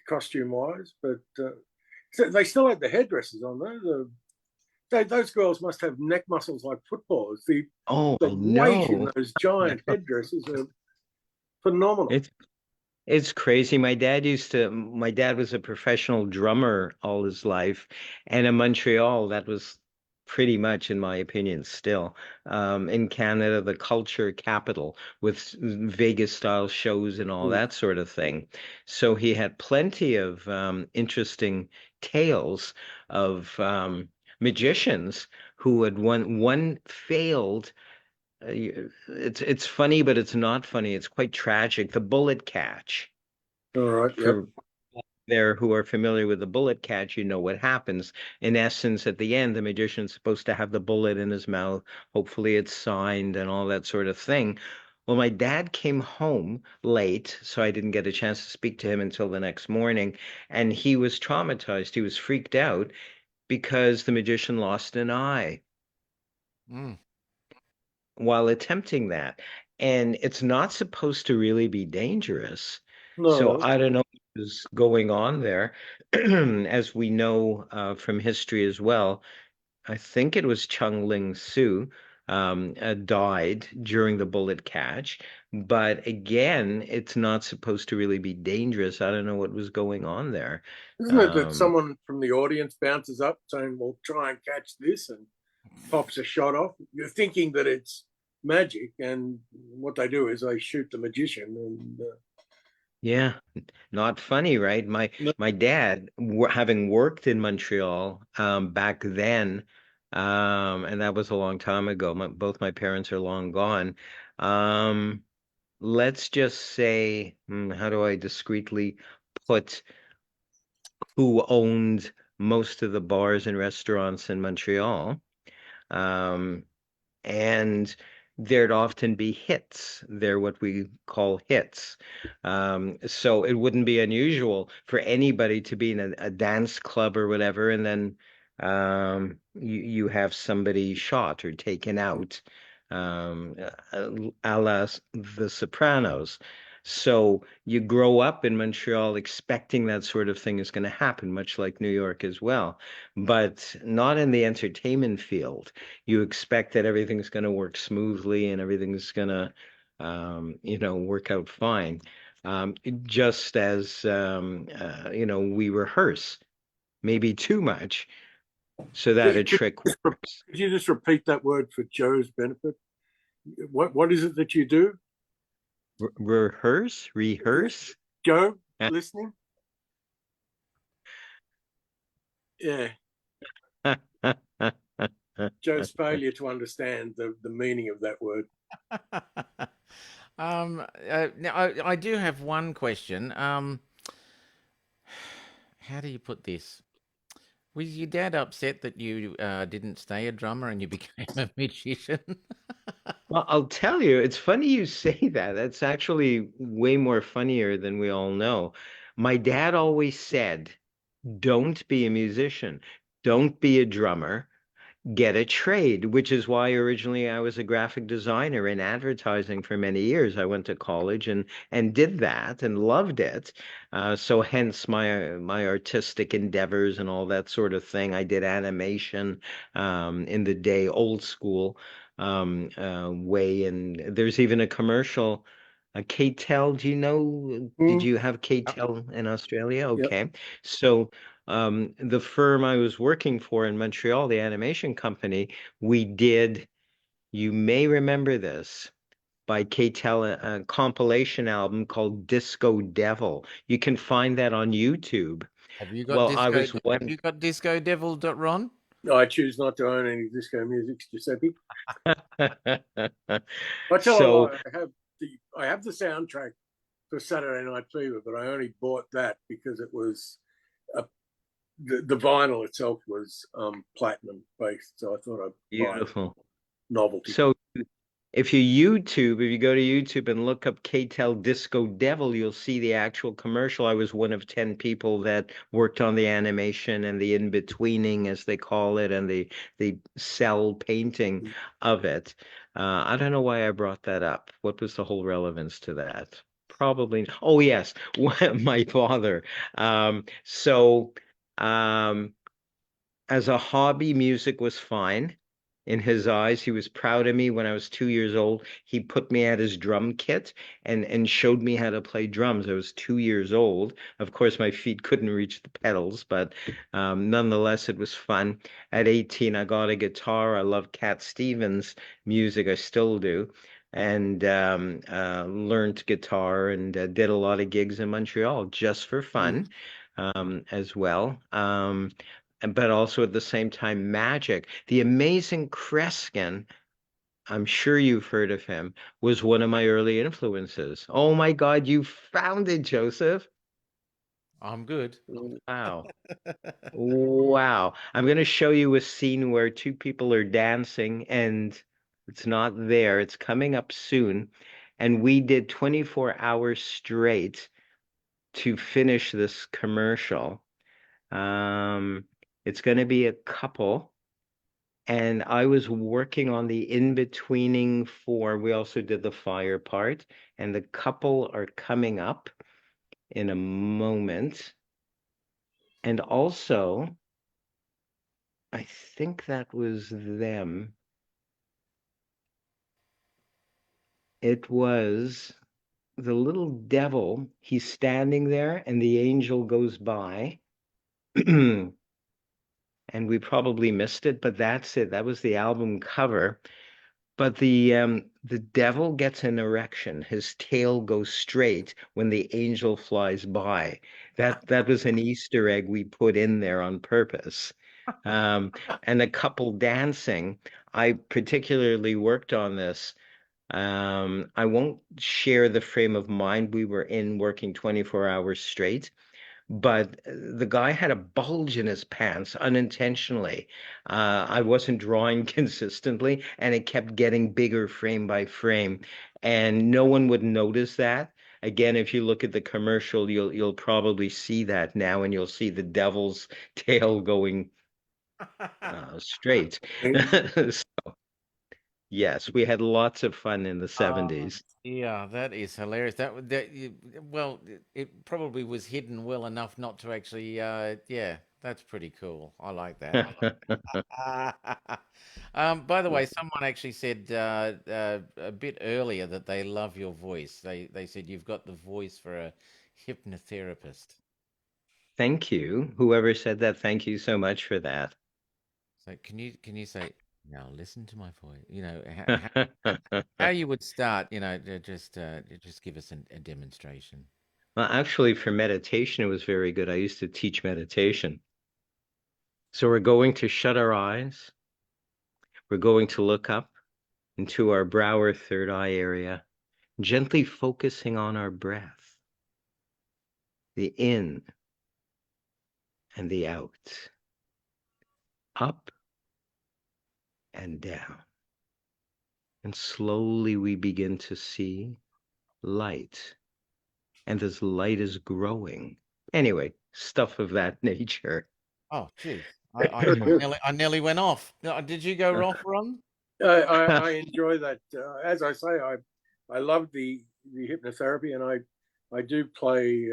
costume wise, but they still had the headdresses on those. Those girls must have neck muscles like footballers. Oh, The I weight in know. those giant headdresses are phenomenal. It's crazy. My dad was a professional drummer all his life. And in Montreal, that was pretty much, in my opinion, still, in Canada, the culture capital with Vegas style shows and all Mm. that sort of thing. So he had plenty of interesting tales of magicians who had one failed. It's funny, but it's not funny. It's quite tragic. The bullet catch. All right, yep. For there who are familiar with the bullet catch, you know what happens. In essence, at the end, the magician's supposed to have the bullet in his mouth. Hopefully, it's signed and all that sort of thing. Well, my dad came home late, so I didn't get a chance to speak to him until the next morning, and he was traumatized. He was freaked out because the magician lost an eye Mm. while attempting that. And it's not supposed to really be dangerous. So No, I don't know what is going on there. As we know from history as well, I think it was Chung Ling Soo died during the bullet catch. But again, it's not supposed to really be dangerous. I don't know what was going on there. isn't it that Um, someone from the audience bounces up saying, "Well, try and catch this," and pops a shot off? You're thinking that it's magic, and what they do is they shoot the magician. And Yeah, not funny, right? My dad, having worked in Montreal back then, and that was a long time ago. Both my parents are long gone. Um, let's just say, how do I discreetly put who owned most of the bars and restaurants in Montreal? Um, and there'd often be hits. They're what we call hits. So it wouldn't be unusual for anybody to be in a dance club or whatever, and then you have somebody shot or taken out, a la The Sopranos. So you grow up in Montreal expecting that sort of thing is going to happen, much like New York as well, but not in the entertainment field. You expect that everything's going to work smoothly and everything's going to, work out fine. Just as, we rehearse maybe too much so that a trick works. could you just repeat that word for Joe's benefit? What is it that you do, Rehearse. Joe? Listening? Yeah, Joe's failure to understand the meaning of that word. Now I do have one question. How do you put this? Was your dad upset that you didn't stay a drummer and you became a magician? Well, I'll tell you, it's funny you say that. That's actually way more funnier than we all know. My dad always said, don't be a musician, don't be a drummer, get a trade, which is why originally I was a graphic designer in advertising for many years. I went to college and did that and loved it. So hence my artistic endeavors and all that sort of thing. I did animation in the day, old school way. And there's even a commercial. KTEL, do you know? Did you have KTEL in Australia? Yep. Okay. So the firm I was working for in Montreal, the animation company, we did, you may remember this, by KTEL, a compilation album called Disco Devil. You can find that on YouTube. Have you got Well, I disco? was Have one. you got Disco Devil, Ron? I choose not to own any disco music, Giuseppe. I tell a So lie. I have the soundtrack for Saturday Night Fever, but I only bought that because it was the vinyl itself was platinum based, so I thought I'd buy beautiful. novelty. So if you go to YouTube and look up K-Tel Disco Devil, you'll see the actual commercial. I was one of 10 people that worked on the animation and the in-betweening, as they call it, and the cell painting of it. I don't know why I brought that up. What was the whole relevance to that? Probably. Oh, yes, my father. So, as a hobby, music was fine in his eyes. He was proud of me. When I was 2 years old, he put me at his drum kit and showed me how to play drums. I was 2 years old. Of course, my feet couldn't reach the pedals, but nonetheless, it was fun. At 18, I got a guitar. I love Cat Stevens' music. I still do. And learned guitar and did a lot of gigs in Montreal just for fun as well. But also at the same time, magic. The amazing Kreskin, I'm sure you've heard of him, was one of my early influences. Oh my God, you found it, Joseph. I'm good. Wow. Wow. I'm going to show you a scene where two people are dancing and it's not there. It's coming up soon. And we did 24 hours straight to finish this commercial. It's going to be a couple. And I was working on the in-betweening we also did the fire part, and the couple are coming up in a moment. And also, I think that was them. It was the little devil. He's standing there, and the angel goes by. And we probably missed it, but that's it. That was the album cover. But the devil gets an erection. His tail goes straight when the angel flies by. That was an Easter egg we put in there on purpose. And a couple dancing. I particularly worked on this. I won't share the frame of mind we were in working 24 hours straight, but the guy had a bulge in his pants unintentionally. I wasn't drawing consistently, and it kept getting bigger frame by frame, and no one would notice that. Again, if you look at the commercial, you'll probably see that now, and you'll see the devil's tail going straight. So, yes, we had lots of fun in the 70s. Yeah, that is hilarious. Well, it probably was hidden well enough not to actually. Yeah, that's pretty cool. I like that. By the way, someone actually said a bit earlier that they love your voice. They said you've got the voice for a hypnotherapist. Thank you. Whoever said that, thank you so much for that. So can you say now? Listen to my voice. How you would start. Just give us a demonstration. Well, actually, for meditation, it was very good. I used to teach meditation. So we're going to shut our eyes. We're going to look up into our brow or third eye area, gently focusing on our breath, the in and the out, up and down. And slowly we begin to see light. And this light is growing. Anyway, stuff of that nature. Oh, geez. I nearly went off. Did you go off, Ron? I enjoy that. As I say, I love the hypnotherapy, and I do play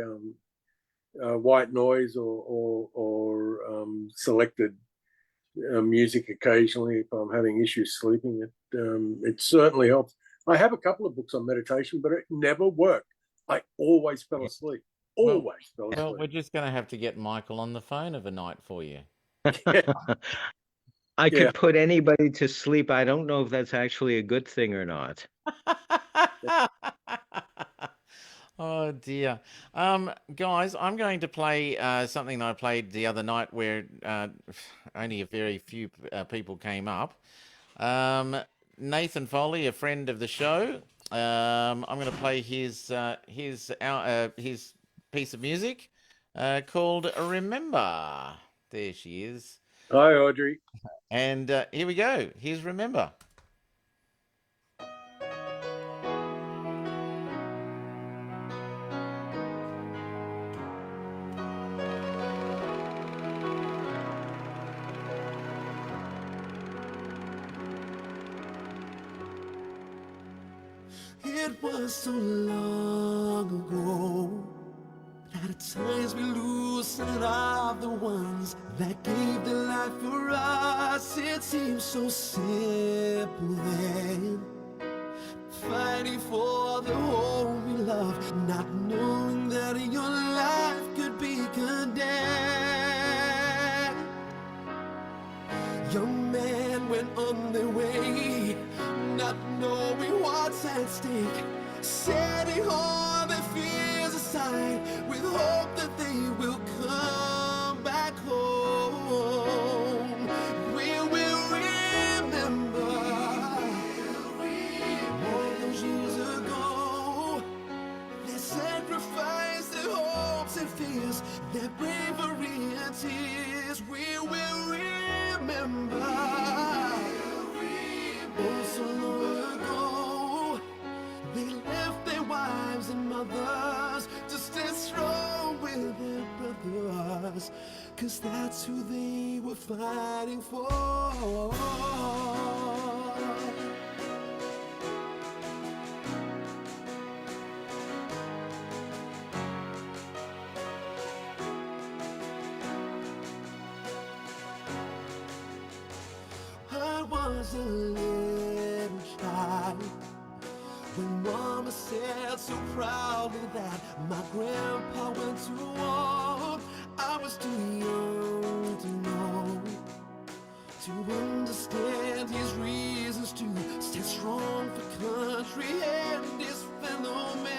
white noise or selected music occasionally if I'm having issues sleeping. It certainly helps. I have a couple of books on meditation, but it never worked. I always fell asleep. Always fell asleep. Well, we're just going to have to get Michael on the phone overnight for you. I could put anybody to sleep. I don't know if that's actually a good thing or not. Oh dear. Guys, I'm going to play something that I played the other night where only a very few people came up. Um, Nathan Foley, a friend of the show. I'm going to play his piece of music called "Remember." There she is. Hi, Audrey. And here we go. Here's "Remember." It was so long ago that at times we lose sight of the ones that gave their life for us. It seems so simple then, fighting for the home we love, not knowing that your life could be condemned. Young men went on their way, not knowing what's at stake, setting all their fears aside with hope that they will come back home. We will remember all those years ago, their sacrifice, their hopes and fears, their bravery and tears. We will remember. Oh, so long ago, they left their wives and mothers to stay strong with their brothers, 'cause that's who they were fighting for. I was a little child when Mama said so proudly that my grandpa went to war. I was too young to know, to understand his reasons to stand strong for country and his fellow man.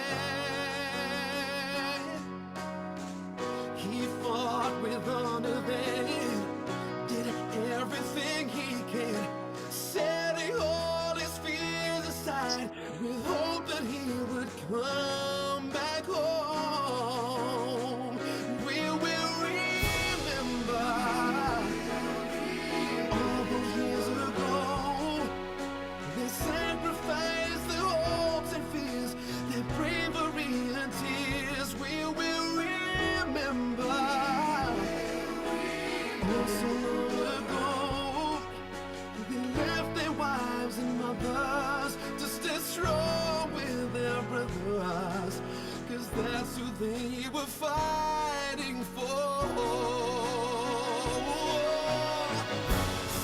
He fought with honor then, did everything he can, setting all his fears aside with hope that he would come back home. We will remember all those years ago, their sacrifice, their hopes and fears, their bravery and tears. We will remember. Oh, so long ago, they left their wives and mothers to stay strong with their brothers, 'cause that's who they were fighting for.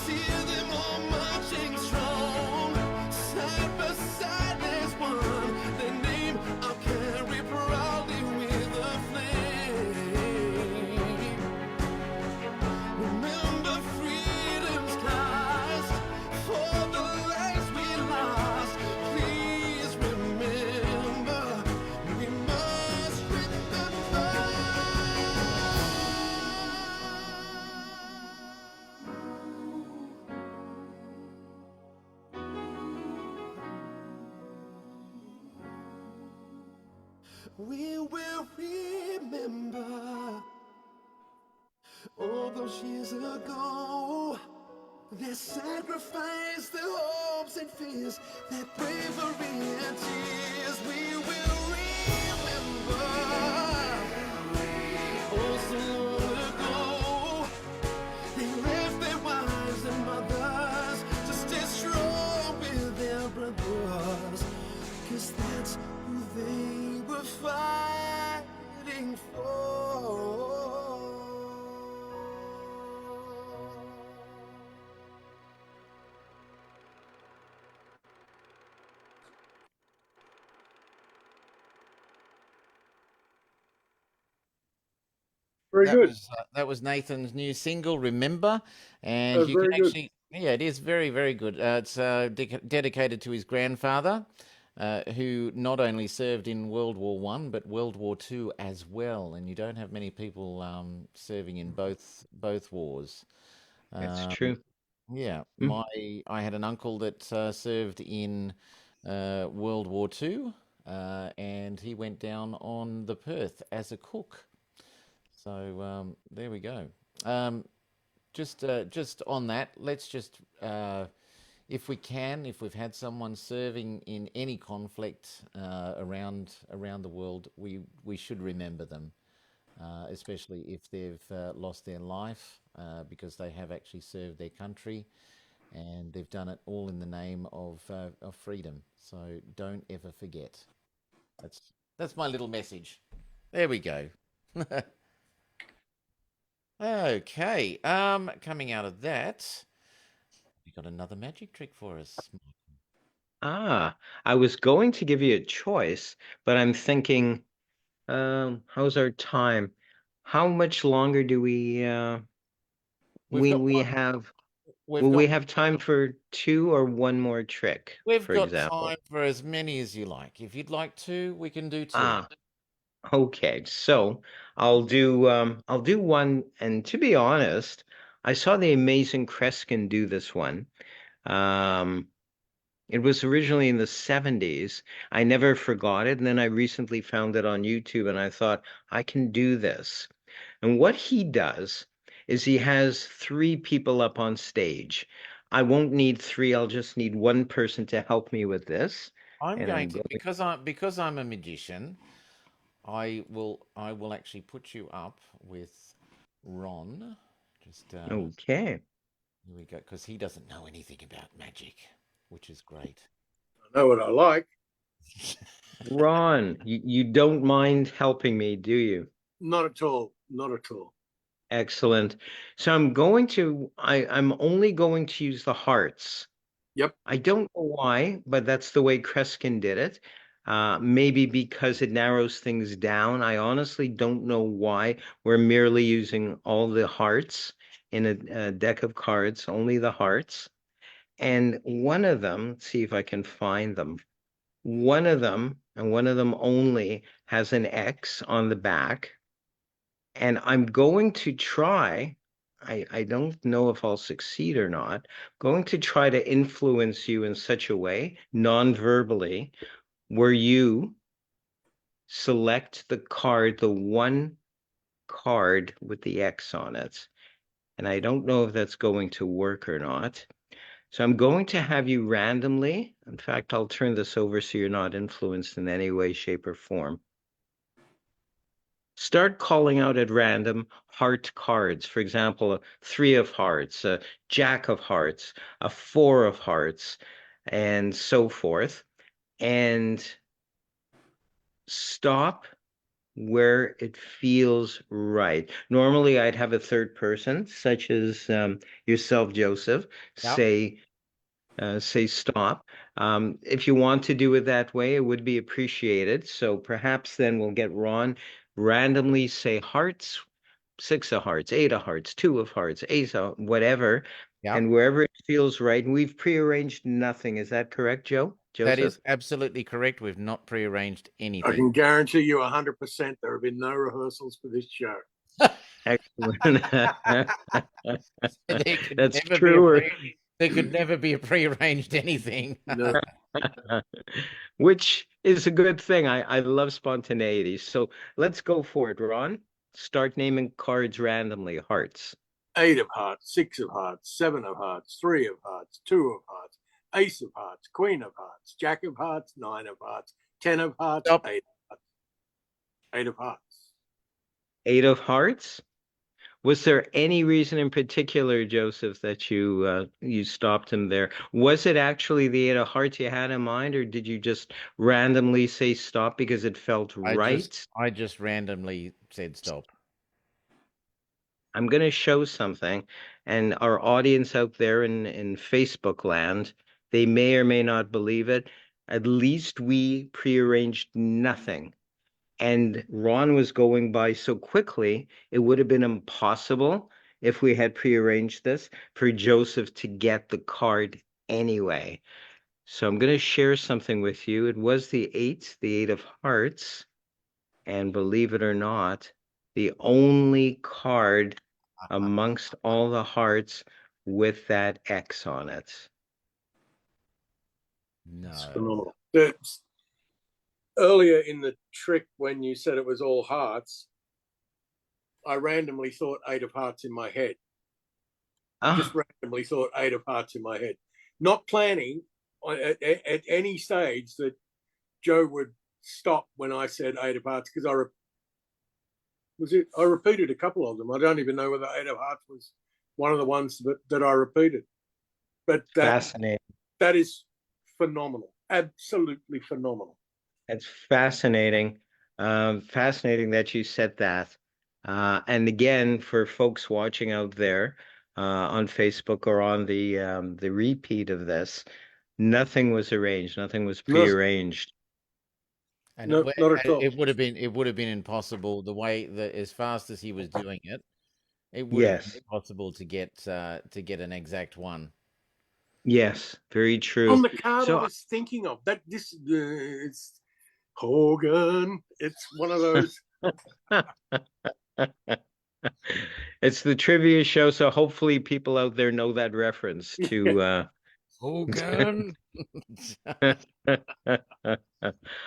See them all marching strong, side by side as one. Their name I'll carry proudly with a flame. Remember freedom's cost, for the lives we lost. Please remember, we must remember. We will remember all those years ago, their sacrifice, their hopes and fears, their bravery and tears. We will remember. Oh, so long ago, they left their wives and mothers to stay strong with their brothers, 'cause that's who they were fighting for. Very good. That was Nathan's new single, "Remember," and you can Very good. actually, yeah, it is very, very good. It's dedicated to his grandfather, who not only served in World War One but World War Two as well. And you don't have many people serving in both wars. That's Um, true. yeah, Mm. I had an uncle that served in World War Two, and he went down on the Perth as a cook. So there we go. Um, just on that, let's just if we can, if we've had someone serving in any conflict around the world, we should remember them, especially if they've lost their life because they have actually served their country, and they've done it all in the name of freedom. So don't ever forget. That's that's my little message. There we go. Okay. Coming out of that, you got another magic trick for us. Ah, I was going to give you a choice, but I'm thinking, how's our time? How much longer do We've got we one. have? We've Will got we have time for two or one more trick, we've for got example? time for as many as you like. If you'd like two, we can do two. Ah, okay. So I'll do one, and to be honest, I saw the amazing Kreskin do this one. Um, It was originally in the 70s. I never forgot it. And then I recently found it on YouTube and I thought, I can do this. And what he does is he has three people up on stage. I won't need three, I'll just need one person to help me with this. I'm And going I'm to going, because I'm a magician. I will actually put you up with Ron. Just okay. here we go, because he doesn't know anything about magic, which is great. I know what I like. Ron, you don't mind helping me, do you? Not at all. Not at all. Excellent. So I'm only going to use the hearts. Yep. I don't know why, but that's the way Kreskin did it. Maybe because it narrows things down. I honestly don't know why we're merely using all the hearts in a deck of cards, only the hearts. And one of them, let's see if I can find them. One of them, and one of them only, has an X on the back. And I'm going to try, I don't know if I'll succeed or not, going to try to influence you in such a way, non-verbally, where you select the card, the one card with the X on it. And I don't know if that's going to work or not. So I'm going to have you randomly, in fact, I'll turn this over so you're not influenced in any way, shape, or form. Start calling out at random heart cards. For example, a three of hearts, a jack of hearts, a four of hearts, and so forth. And stop where it feels right. Normally, I'd have a third person, such as yourself, Joseph, Yep. say stop. If you want to do it that way, it would be appreciated. So perhaps then we'll get Ron randomly say hearts, six of hearts, eight of hearts, two of hearts, ace of whatever, Yep. and wherever it feels right. And we've prearranged nothing. Is that correct, That Joseph? is absolutely correct. We've not prearranged I anything. can guarantee you 100% there have been no rehearsals for this show. Excellent. There could That's never be a true. there could never be a prearranged anything. No. Which is a good thing. I love spontaneity. So let's go for it, Ron. Start naming cards randomly. Hearts. 8 of hearts, 6 of hearts, 7 of hearts, 3 of hearts, 2 of hearts, ace of hearts, queen of hearts, jack of hearts, 9 of hearts, 10 of hearts, Stop. 8 of hearts. 8 of hearts. Eight of hearts. Was there any reason in particular, Joseph, that you stopped him there? Was it actually the eight of hearts you had in mind, or did you just randomly say stop because it felt right? I just randomly said stop. I'm going to show something, and our audience out there in Facebook land, they may or may not believe it. At least we prearranged nothing. And Ron was going by so quickly, it would have been impossible if we had prearranged this for Joseph to get the card anyway. So I'm going to share something with you. It was the eight of hearts. And believe it or not, the only card amongst all the hearts with that X on it. It's No. phenomenal. Earlier in the trick, when you said it was all hearts, I randomly thought 8 of hearts in my head. Just randomly thought 8 of hearts in my head. Not planning at any stage that Joe would stop when I said 8 of hearts, because I repeated a couple of them. I don't even know whether 8 of hearts was one of the ones that I repeated. But Fascinating. That is phenomenal. Absolutely phenomenal. It's fascinating. Fascinating that you said that. And again, for folks watching out there on Facebook or on the repeat of this, nothing was arranged. Nothing was prearranged. And No, not at all. it would have been impossible the way that as fast as he was doing it. It would have been Yes. impossible to get an exact one. Yes, very true. On the card So I was thinking of that it's Hogan. It's one of those. it's the trivia show, so hopefully people out there know that reference to Hogan.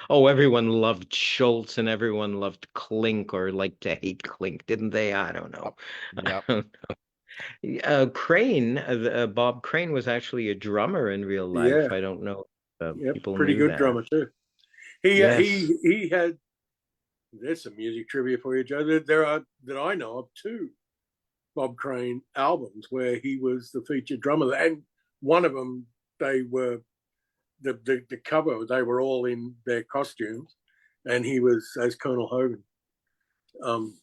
Oh, everyone loved Schultz and everyone loved Klink or liked to hate Klink, didn't they? I don't know. Yep. Crane, Bob Crane was actually a drummer in real life. Yeah. I don't know if people pretty knew good that. drummer too. He had. There's some music trivia for you, Joe. There are that I know of 2 Bob Crane albums where he was the featured drummer, and one of them they were the cover. They were all in their costumes, and he was as Colonel Hogan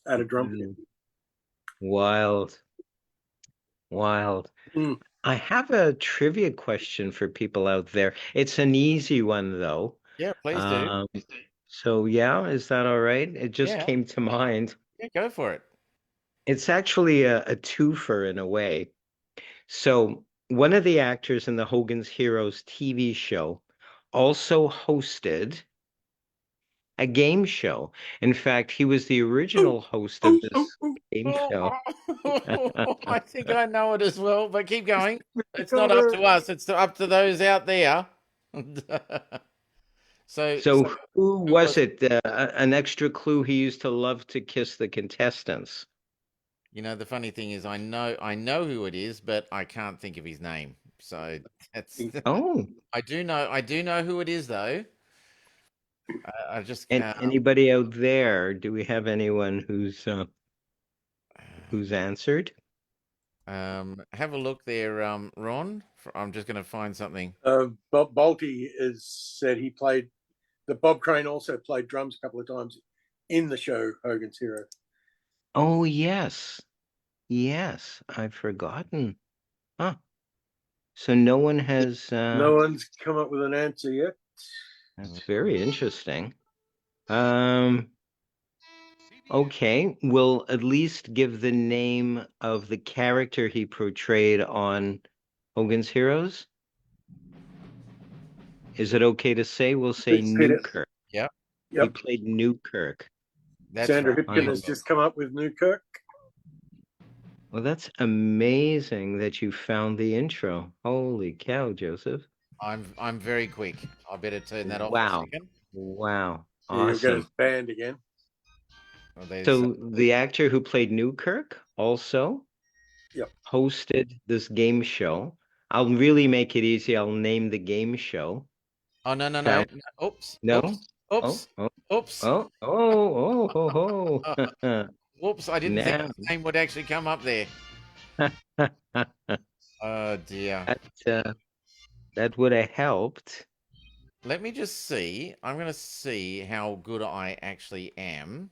at a drum kit. Wild. I have a trivia question for people out there. It's an easy one though. Yeah, please do. So yeah, is that all right? It just came to mind. Yeah, go for it. It's actually a twofer in a way. So one of the actors in the Hogan's Heroes TV show also hosted a game show. In fact, he was the original host of this game show. I think I know it as well, but keep going. It's not up to us, it's up to those out there. So who was it? An extra clue, he used to love to kiss the contestants. You know, the funny thing is I know who it is, but I can't think of his name. So that's I do know who it is though. I just And anybody out there, do we have anyone who's answered? Have a look there, Ron. I'm just going to find something. Bob Balti has said he played. Bob Crane also played drums a couple of times in the show Hogan's Hero. Oh yes, I've forgotten. Huh. So no one has. No one's come up with an answer yet. That's very interesting. Okay, we'll at least give the name of the character he portrayed on Hogan's Heroes. Is it okay to say? We'll say Newkirk. Yep. He played Newkirk. Sandra Hipkin has just come up with Newkirk. Well, that's amazing that you found the intro. Holy cow, Joseph. I'm very quick. I better turn that off for a second. Wow. Awesome. You'll get us banned again. So the actor who played Newkirk also hosted this game show. I'll really make it easy. I'll name the game show. Oh, no. Oops. No? Oops. Oops. Oh. Whoops, I didn't think the name would actually come up there. Oh, dear. That would have helped. Let me just see. I'm going to see how good I actually am.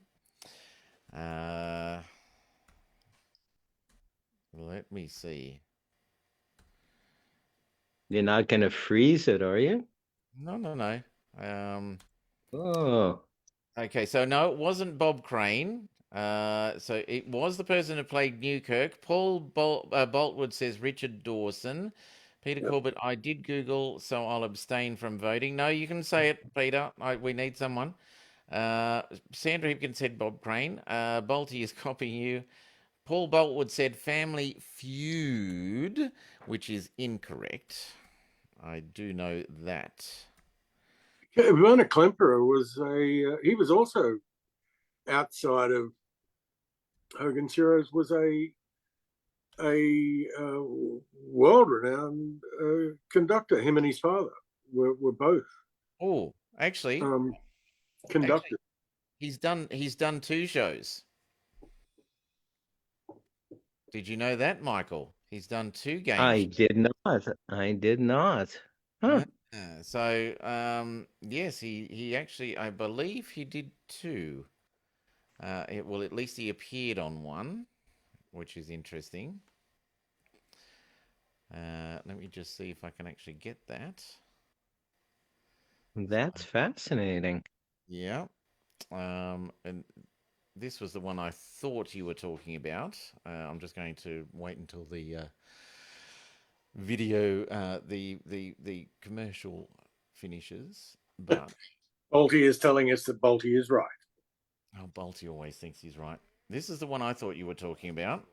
Let me see. You're not going to freeze it, are you? No. Oh. Okay, so no, it wasn't Bob Crane. So it was the person who played Newkirk. Paul Boltwood says Richard Dawson. Peter Corbett, I did Google, so I'll abstain from voting. No, you can say it, Peter. We need someone. Sandra Hipkins said Bob Crane. Bolty is copying you. Paul Boltwood said Family Feud, which is incorrect. I do know that. Werner Klemperer was he was also outside of Hogan's Heroes, was a world-renowned conductor. Him and his father were both. Oh, actually, conductors. He's done 2 shows. Did you know that, Michael? He's done 2 games. I did not. I did not. Huh. So, yes, he actually, I believe he did 2. Well, at least he appeared on one, which is interesting. Let me just see if I can actually get that. That's fascinating. Yeah. And this was the one I thought you were talking about. I'm just going to wait until the video, the commercial finishes. But Bolty is telling us that Bolty is right. Oh, Bolty always thinks he's right. This is the one I thought you were talking about,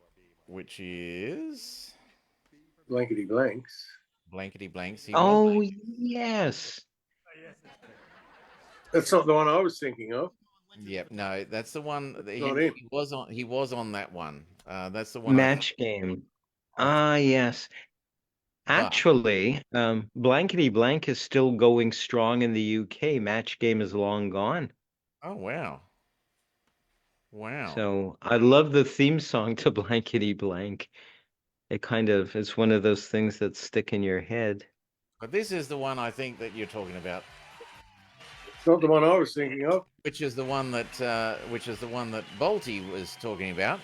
which is Blankety Blanks. Blankety Blanks. Yes. That's not the one I was thinking of. Yep, no, that's the one. Not him. He was on that one. That's the one. Match Game. Yes. Actually, Blankety Blank is still going strong in the UK. Match Game is long gone. Oh, wow. Wow. So I love the theme song to Blankety Blank. It's one of those things that stick in your head. But this is the one I think that you're talking about. It's not the one I was thinking of. Which is the one that Bolty was talking about.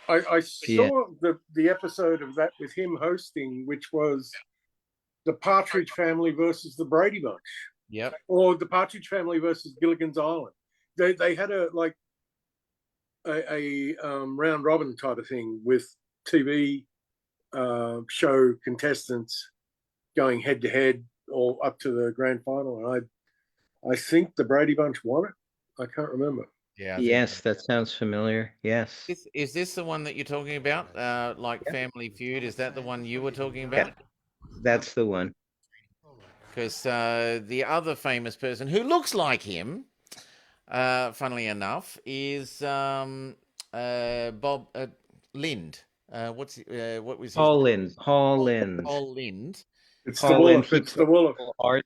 I saw the episode of that with him hosting, which was the Partridge Family versus the Brady Bunch. Yep. Or the Partridge Family versus Gilligan's Island. They had a round robin type of thing with TV show contestants going head to head or up to the grand final. And I think the Brady Bunch won it. I can't remember. Yeah. Yes, that sounds familiar. Yes. Is this the one that you're talking about? Family Feud? Is that the one you were talking about? Yeah, that's the one. Because the other famous person who looks like him, funnily enough, is Bob Lind. What was his Paul name? Lind. Paul Lind. Paul Lind. It's the Wolf. It's the Wolf. Arthur.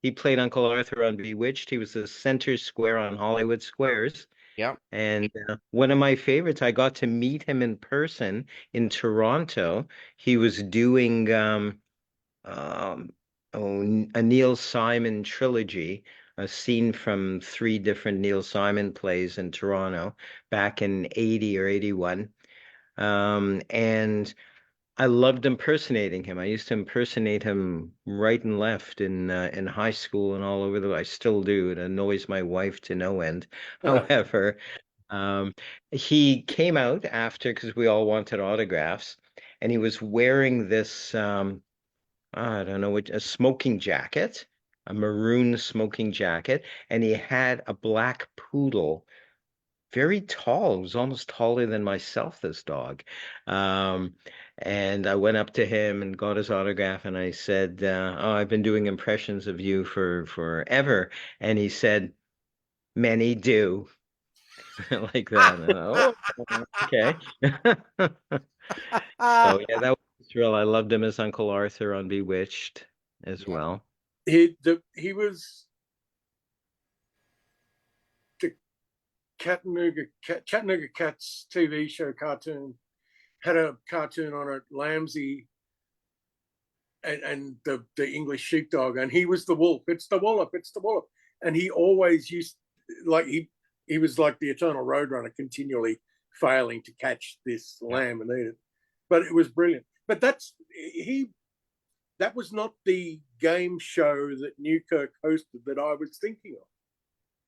He played Uncle Arthur on Bewitched. He was the center square on Hollywood Squares. Yeah. And one of my favorites, I got to meet him in person in Toronto. He was doing a Neil Simon trilogy, a scene from 3 different Neil Simon plays in Toronto back in 80 or 81. And I loved impersonating him. I used to impersonate him right and left in high school and all over I still do. It annoys my wife to no end. However, he came out after because we all wanted autographs, and he was wearing this I don't know a smoking jacket, a maroon smoking jacket, and he had a black poodle. Very tall. It was almost taller than myself, this dog. And I went up to him and got his autograph, and I said, I've been doing impressions of you for forever. And he said, many do. Like that. Okay. So yeah, that was real. I loved him as Uncle Arthur on Bewitched as well. He was the Chattanooga Cats TV show cartoon had a cartoon on it, Lambsy and the English sheepdog, and he was the wolf. It's the Wallop, it's the Wallop. And he always used he was like the eternal roadrunner, continually failing to catch this lamb and eat it. But it was brilliant. But that was not the game show that Newkirk hosted that I was thinking of.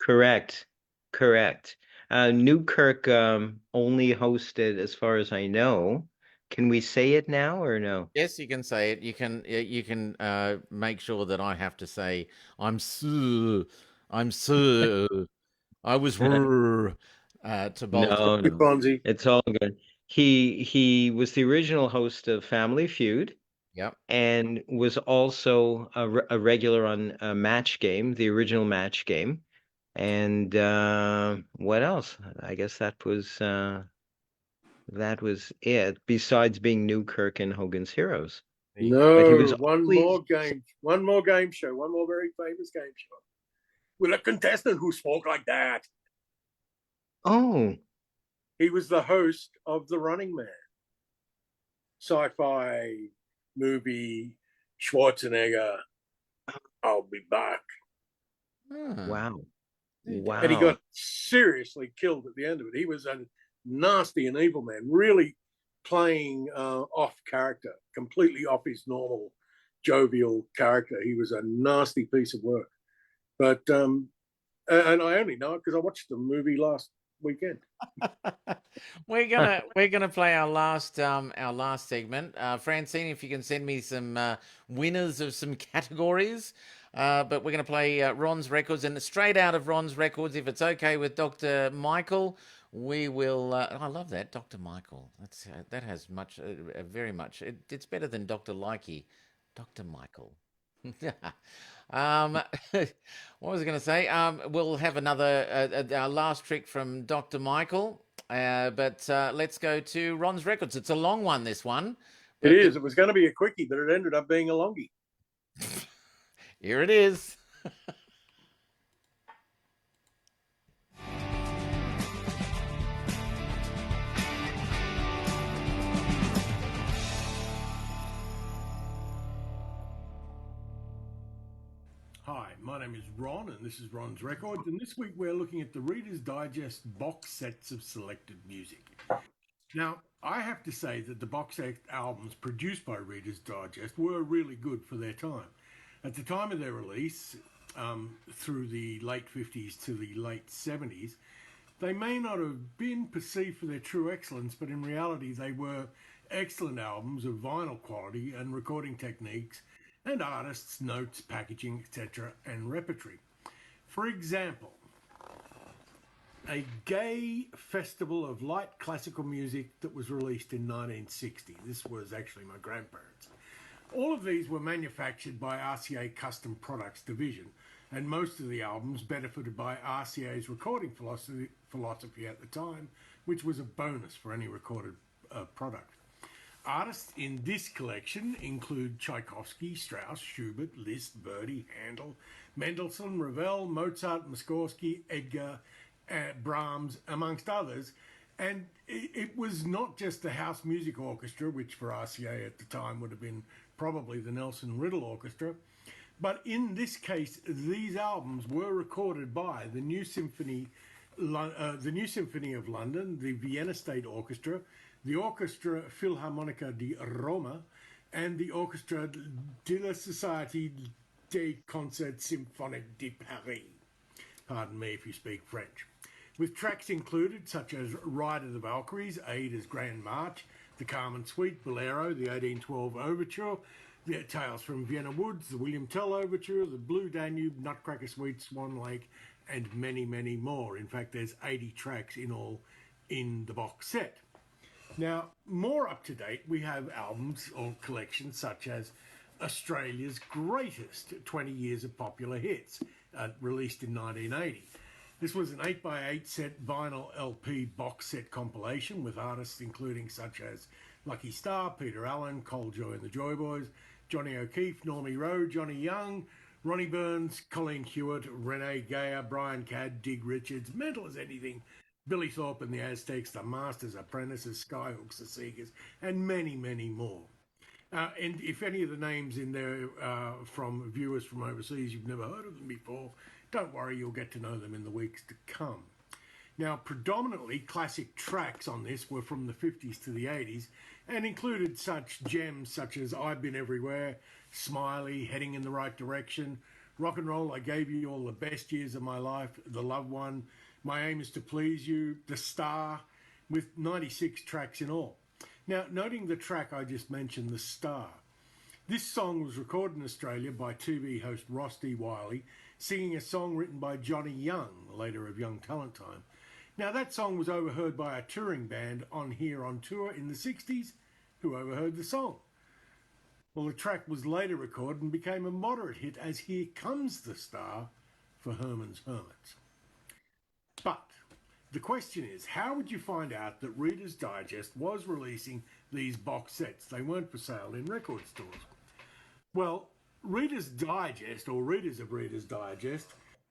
Correct. Newkirk only hosted, as far as I know, Can we say it now or no? Yes, you can say it. You can make sure that I have to say I'm Sir. I'm Sir. I was to Bolton. No, no. It's all good. He was the original host of Family Feud Yep. and was also a regular on Match Game, the original Match Game. And what else? I guess that was it, besides being Newkirk and Hogan's Heroes. But he was No, always one more game show, one more very famous game show with a contestant who spoke like that. Oh, He was the host of The Running Man, sci-fi movie. Schwarzenegger, I'll be back. wow. And he Wow. got seriously killed at the end of it. He was a nasty and evil man, really playing off character, completely off his normal jovial character. He was a nasty piece of work. But and I only know it because I watched the movie last weekend. We're gonna play our last segment. Francine, if you can send me some winners of some categories. But we're gonna play Ron's records, and straight out of Ron's records, if it's okay with Dr. Michael, we will. I love that, Dr. Michael. That has much, very much. It's better than Dr. Likey, Dr. Michael. What was I going to say? We'll have another our last trick from Dr. Michael, but let's go to Ron's records. It's a long one, this one. It is. It was going to be a quickie, but it ended up being a longie. Here it is. Hi, my name is Ron, and this is Ron's Records. And this week we're looking at the Reader's Digest box sets of selected music. Now, I have to say that the box set albums produced by Reader's Digest were really good for their time. At the time of their release, through the late 50s to the late 70s, they may not have been perceived for their true excellence, but in reality they were excellent albums of vinyl quality and recording techniques and artists, notes, packaging, etc., and repertory. For example, a gay festival of light classical music that was released in 1960. This was actually my grandparents. All of these were manufactured by RCA Custom Products Division, and most of the albums benefited by RCA's recording philosophy at the time, which was a bonus for any recorded product. Artists in this collection include Tchaikovsky, Strauss, Schubert, Liszt, Verdi, Handel, Mendelssohn, Ravel, Mozart, Mussorgsky, Edgar, Brahms, amongst others. And it was not just the House Music Orchestra, which for RCA at the time would have been probably the Nelson Riddle Orchestra, but in this case, these albums were recorded by the New Symphony of London, the Vienna State Orchestra, the Orchestra Philharmonica di Roma, and the Orchestra de la Société des Concerts Symphoniques de Paris. Pardon me if you speak French. With tracks included such as Ride of the Valkyries, Aida's Grand March, the Carmen Suite, Bolero, the 1812 Overture, the Tales from Vienna Woods, the William Tell Overture, the Blue Danube, Nutcracker Suite, Swan Lake, and many, many more. In fact, there's 80 tracks in all in the box set. Now, more up to date, we have albums or collections such as Australia's Greatest 20 Years of Popular Hits, released in 1980. This was an 8x8 set vinyl LP box set compilation with artists including such as Lucky Star, Peter Allen, Cole Joy and the Joy Boys, Johnny O'Keefe, Normie Rowe, Johnny Young, Ronnie Burns, Colleen Hewitt, Renee Gayer, Brian Cadd, Dig Richards, Mental as Anything, Billy Thorpe and the Aztecs, The Masters, Apprentices, Skyhooks, The Seekers, and many, many more. And if any of the names in there from viewers from overseas, you've never heard of them before, don't worry, you'll get to know them in the weeks to come. Now, predominantly classic tracks on this were from the 50s to the 80s and included such gems such as I've Been Everywhere, Smiley, Heading in the Right Direction, Rock and Roll, I Gave You All the Best Years of My Life, The Loved One, My Aim Is to Please You, The Star, with 96 tracks in all. Now, noting the track I just mentioned, The Star. This song was recorded in Australia by TV host Ross D. Wiley, singing a song written by Johnny Young, later of Young Talent Time. Now, that song was overheard by a touring band on tour in the 60s, who overheard the song. Well, the track was later recorded and became a moderate hit as Here Comes the Star for Herman's Hermits. But the question is, how would you find out that Reader's Digest was releasing these box sets? They weren't for sale in record stores. Well, Reader's Digest, or readers of Reader's Digest,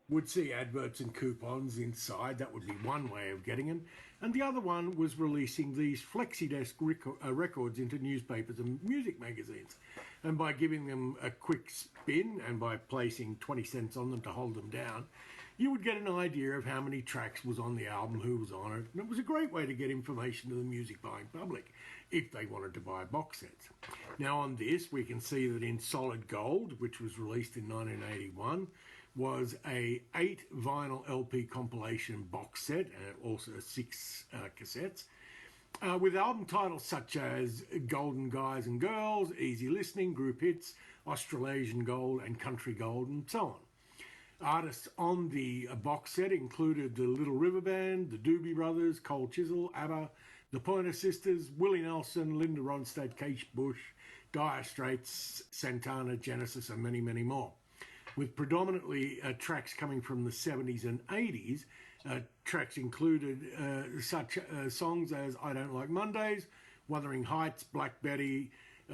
would see adverts and coupons inside. That would be one way of getting them. And the other one was releasing these FlexiDesk records into newspapers and music magazines. And by giving them a quick spin and by placing 20 cents on them to hold them down, you would get an idea of how many tracks was on the album, who was on it. And it was a great way to get information to the music buying public if they wanted to buy box sets. Now on this, we can see that in Solid Gold, which was released in 1981, was a 8 vinyl LP compilation box set and also 6 cassettes with album titles such as Golden Guys and Girls, Easy Listening, Group Hits, Australasian Gold and Country Gold, and so on. Artists on the box set included the Little River Band, the Doobie Brothers, Cole Chisel, ABBA, the Pointer Sisters, Willie Nelson, Linda Ronstadt, Kate Bush, Dire Straits, Santana, Genesis, and many, many more. With predominantly tracks coming from the 70s and 80s, tracks included such songs as I Don't Like Mondays, Wuthering Heights, Black Betty,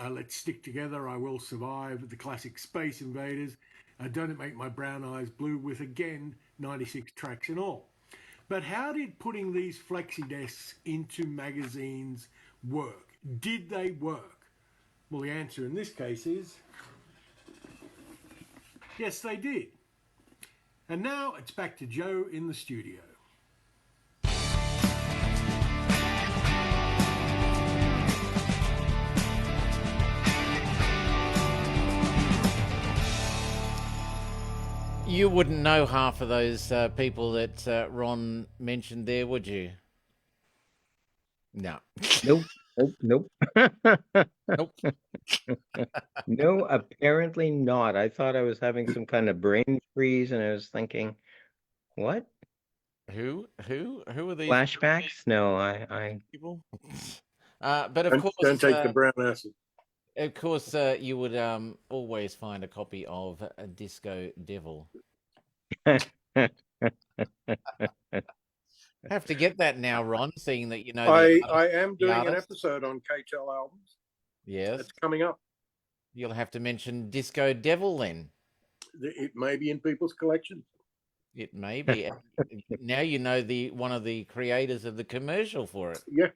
Let's Stick Together, I Will Survive, the classic Space Invaders, Don't It Make My Brown Eyes Blue, with again 96 tracks in all. But how did putting these flexi discs into magazines work? Did they work? Well, the answer in this case is yes, they did. And now it's back to Joe in the studio. You wouldn't know half of those people that Ron mentioned there, would you? No. Nope. Nope. Nope. No, apparently not. I thought I was having some kind of brain freeze, and I was thinking, what? Who are these Flashbacks? No, I people? But of course, don't take the brown acid. Of course, you would always find a copy of Disco Devil. Have to get that now, Ron, seeing that you know. I am doing an episode on KTEL albums. Yes. It's coming up. You'll have to mention Disco Devil then. It may be in people's collections. It may be. Now you know one of the creators of the commercial for it. Yeah.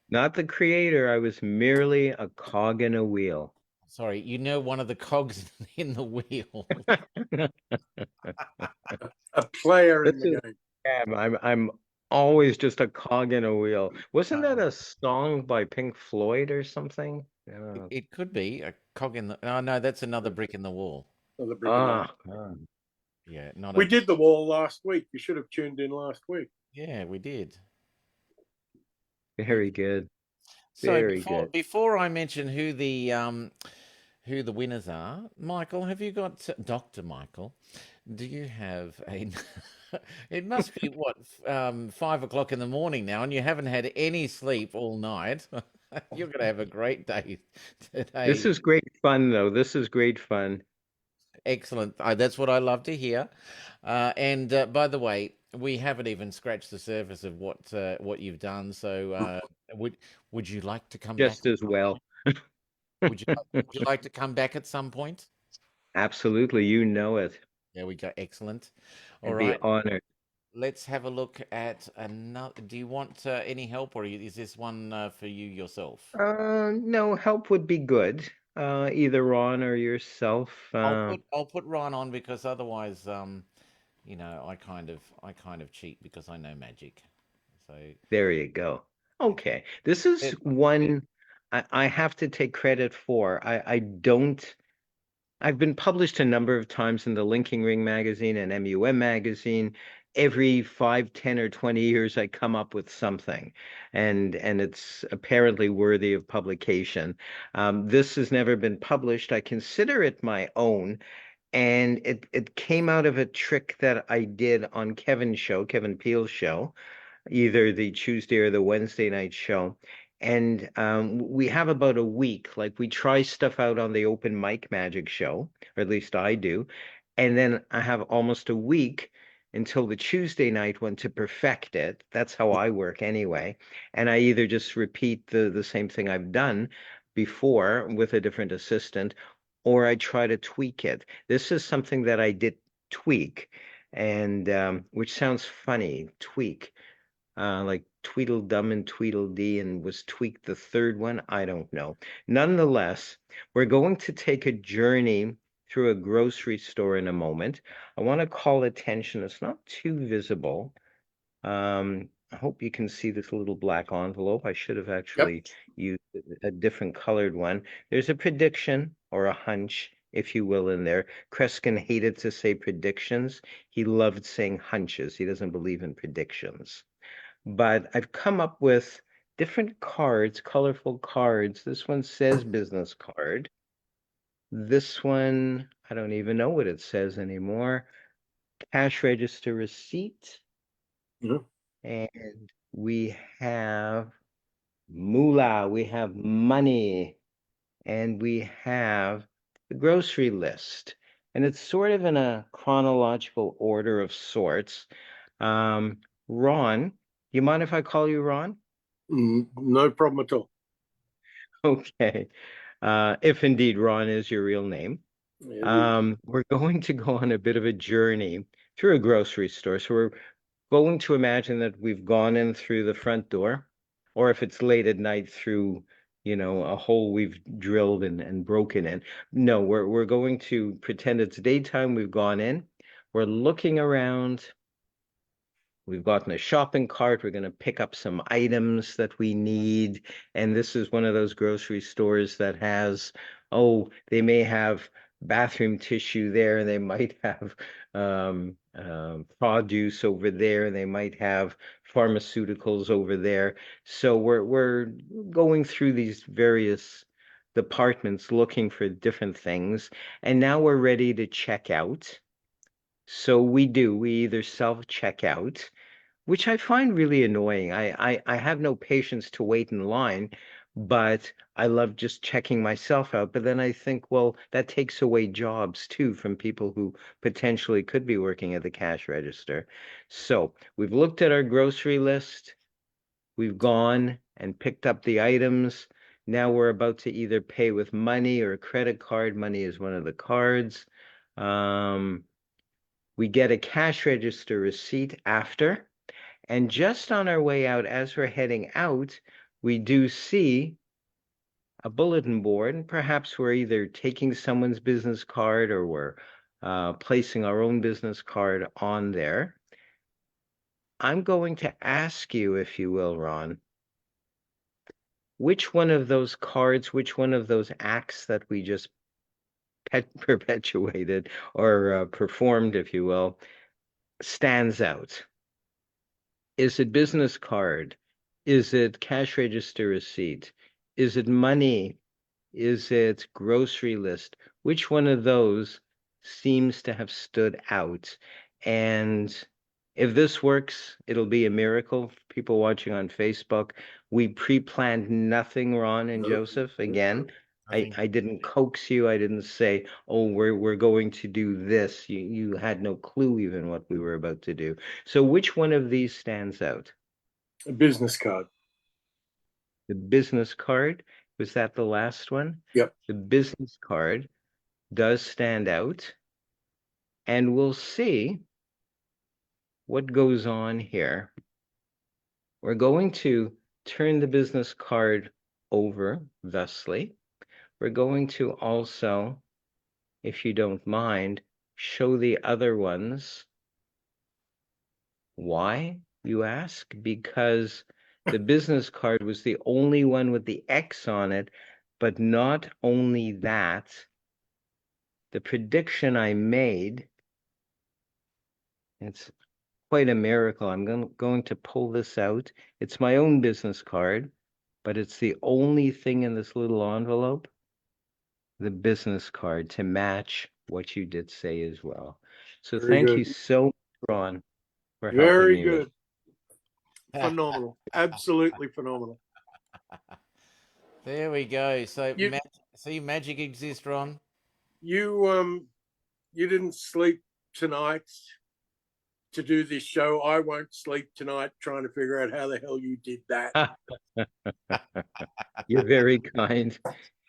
Not the creator. I was merely a cog in a wheel. Sorry, you know one of the cogs in the wheel. A player in the game. Yeah, I'm always just a cog in a wheel. Wasn't that a song by Pink Floyd or something? It could be a cog in the. Oh no, that's another brick in the wall. Another brick in the wall. Yeah, not. We did the wall last week. You should have tuned in last week. Yeah, we did. Very good. So Very good. Before I mention who the winners are, Michael, have you got Dr. Michael? Do you have a? It must be what 5 o'clock in the morning now, and you haven't had any sleep all night. You're going to have a great day today. This is great fun, though. This is great fun. Excellent. That's what I love to hear. And by the way, we haven't even scratched the surface of what you've done. So would you like to come just back? As well? Would you like to come back at some point? Absolutely. You know it. There we go. Excellent. All right. Be honored. Let's have a look at another. Do you want any help, or is this one for you yourself? No, help would be good. Either Ron or yourself. I'll put Ron on because otherwise, I kind of cheat because I know magic. So there you go. Okay, this is one I have to take credit for. I've been published a number of times in the Linking Ring magazine and MUM magazine, every 5, 10, or 20 years I come up with something, and it's apparently worthy of publication. This has never been published. I consider it my own, and it came out of a trick that I did on Kevin's show, Kevin Peele's show, either the Tuesday or the Wednesday night show. And we have about a week, like we try stuff out on the open mic magic show, or at least I do. And then I have almost a week until the Tuesday night one to perfect it. That's how I work anyway. And I either just repeat the same thing I've done before with a different assistant, or I try to tweak it. This is something that I did tweak, and which sounds funny, tweak, like Tweedledum and Tweedledee, and was tweaked the third one. I don't know. Nonetheless, we're going to take a journey through a grocery store in a moment. I want to call attention. It's not too visible. I hope you can see this little black envelope. I should have actually used a different colored one. There's a prediction or a hunch, if you will, in there. Kreskin hated to say predictions. He loved saying hunches. He doesn't believe in predictions. But I've come up with different cards, colorful cards. This one says business card. This one, I don't even know what it says anymore. Cash register receipt. And we have moolah, we have money, and we have the grocery list. And it's sort of in a chronological order of sorts. Ron, you mind if I call you Ron? No problem at all. Okay. If indeed Ron is your real name. We're going to go on a bit of a journey through a grocery store. So we're going to imagine that we've gone in through the front door, or if it's late at night, through, a hole we've drilled and broken in. No, we're going to pretend it's daytime. We've gone in. We're looking around. We've gotten a shopping cart. We're going to pick up some items that we need. And this is one of those grocery stores that has, they may have bathroom tissue there, and they might have produce over there, and they might have pharmaceuticals over there. So we're going through these various departments looking for different things. And now we're ready to check out. So we either self-check out, which I find really annoying. I have no patience to wait in line, but I love just checking myself out. But then I think, well, that takes away jobs too from people who potentially could be working at the cash register. So we've looked at our grocery list. We've gone and picked up the items. Now we're about to either pay with money or a credit card. Money is one of the cards. We get a cash register receipt after. And just on our way out, as we're heading out, we do see a bulletin board, and perhaps we're either taking someone's business card or we're placing our own business card on there. I'm going to ask you, if you will, Ron, which one of those cards, which one of those acts that we just perpetuated or performed, if you will, stands out? Is it business card? Is it cash register receipt? Is it money? Is it grocery list? Which one of those seems to have stood out? And if this works, it'll be a miracle for people watching on Facebook. We pre-planned nothing, Ron and Joseph. Again, I didn't coax you. I didn't say, oh, we're going to do this. You had no clue even what we were about to do. So which one of these stands out? A business card. The business card, was that the last one? Yep. The business card does stand out. And we'll see what goes on here. We're going to turn the business card over thusly. We're going to also, if you don't mind, show the other ones. Why, you ask? Because the business card was the only one with the X on it, but not only that, the prediction I made, it's quite a miracle. I'm going to pull this out. It's my own business card, but it's the only thing in this little envelope, the business card, to match what you did say as well. So Very thank you good. so much, Ron, for helping Very me with. good. Phenomenal. Absolutely phenomenal. There we go. So, You see, magic exists, Ron. you didn't sleep tonight to do this show. I won't sleep tonight trying to figure out how the hell you did that. You're very kind.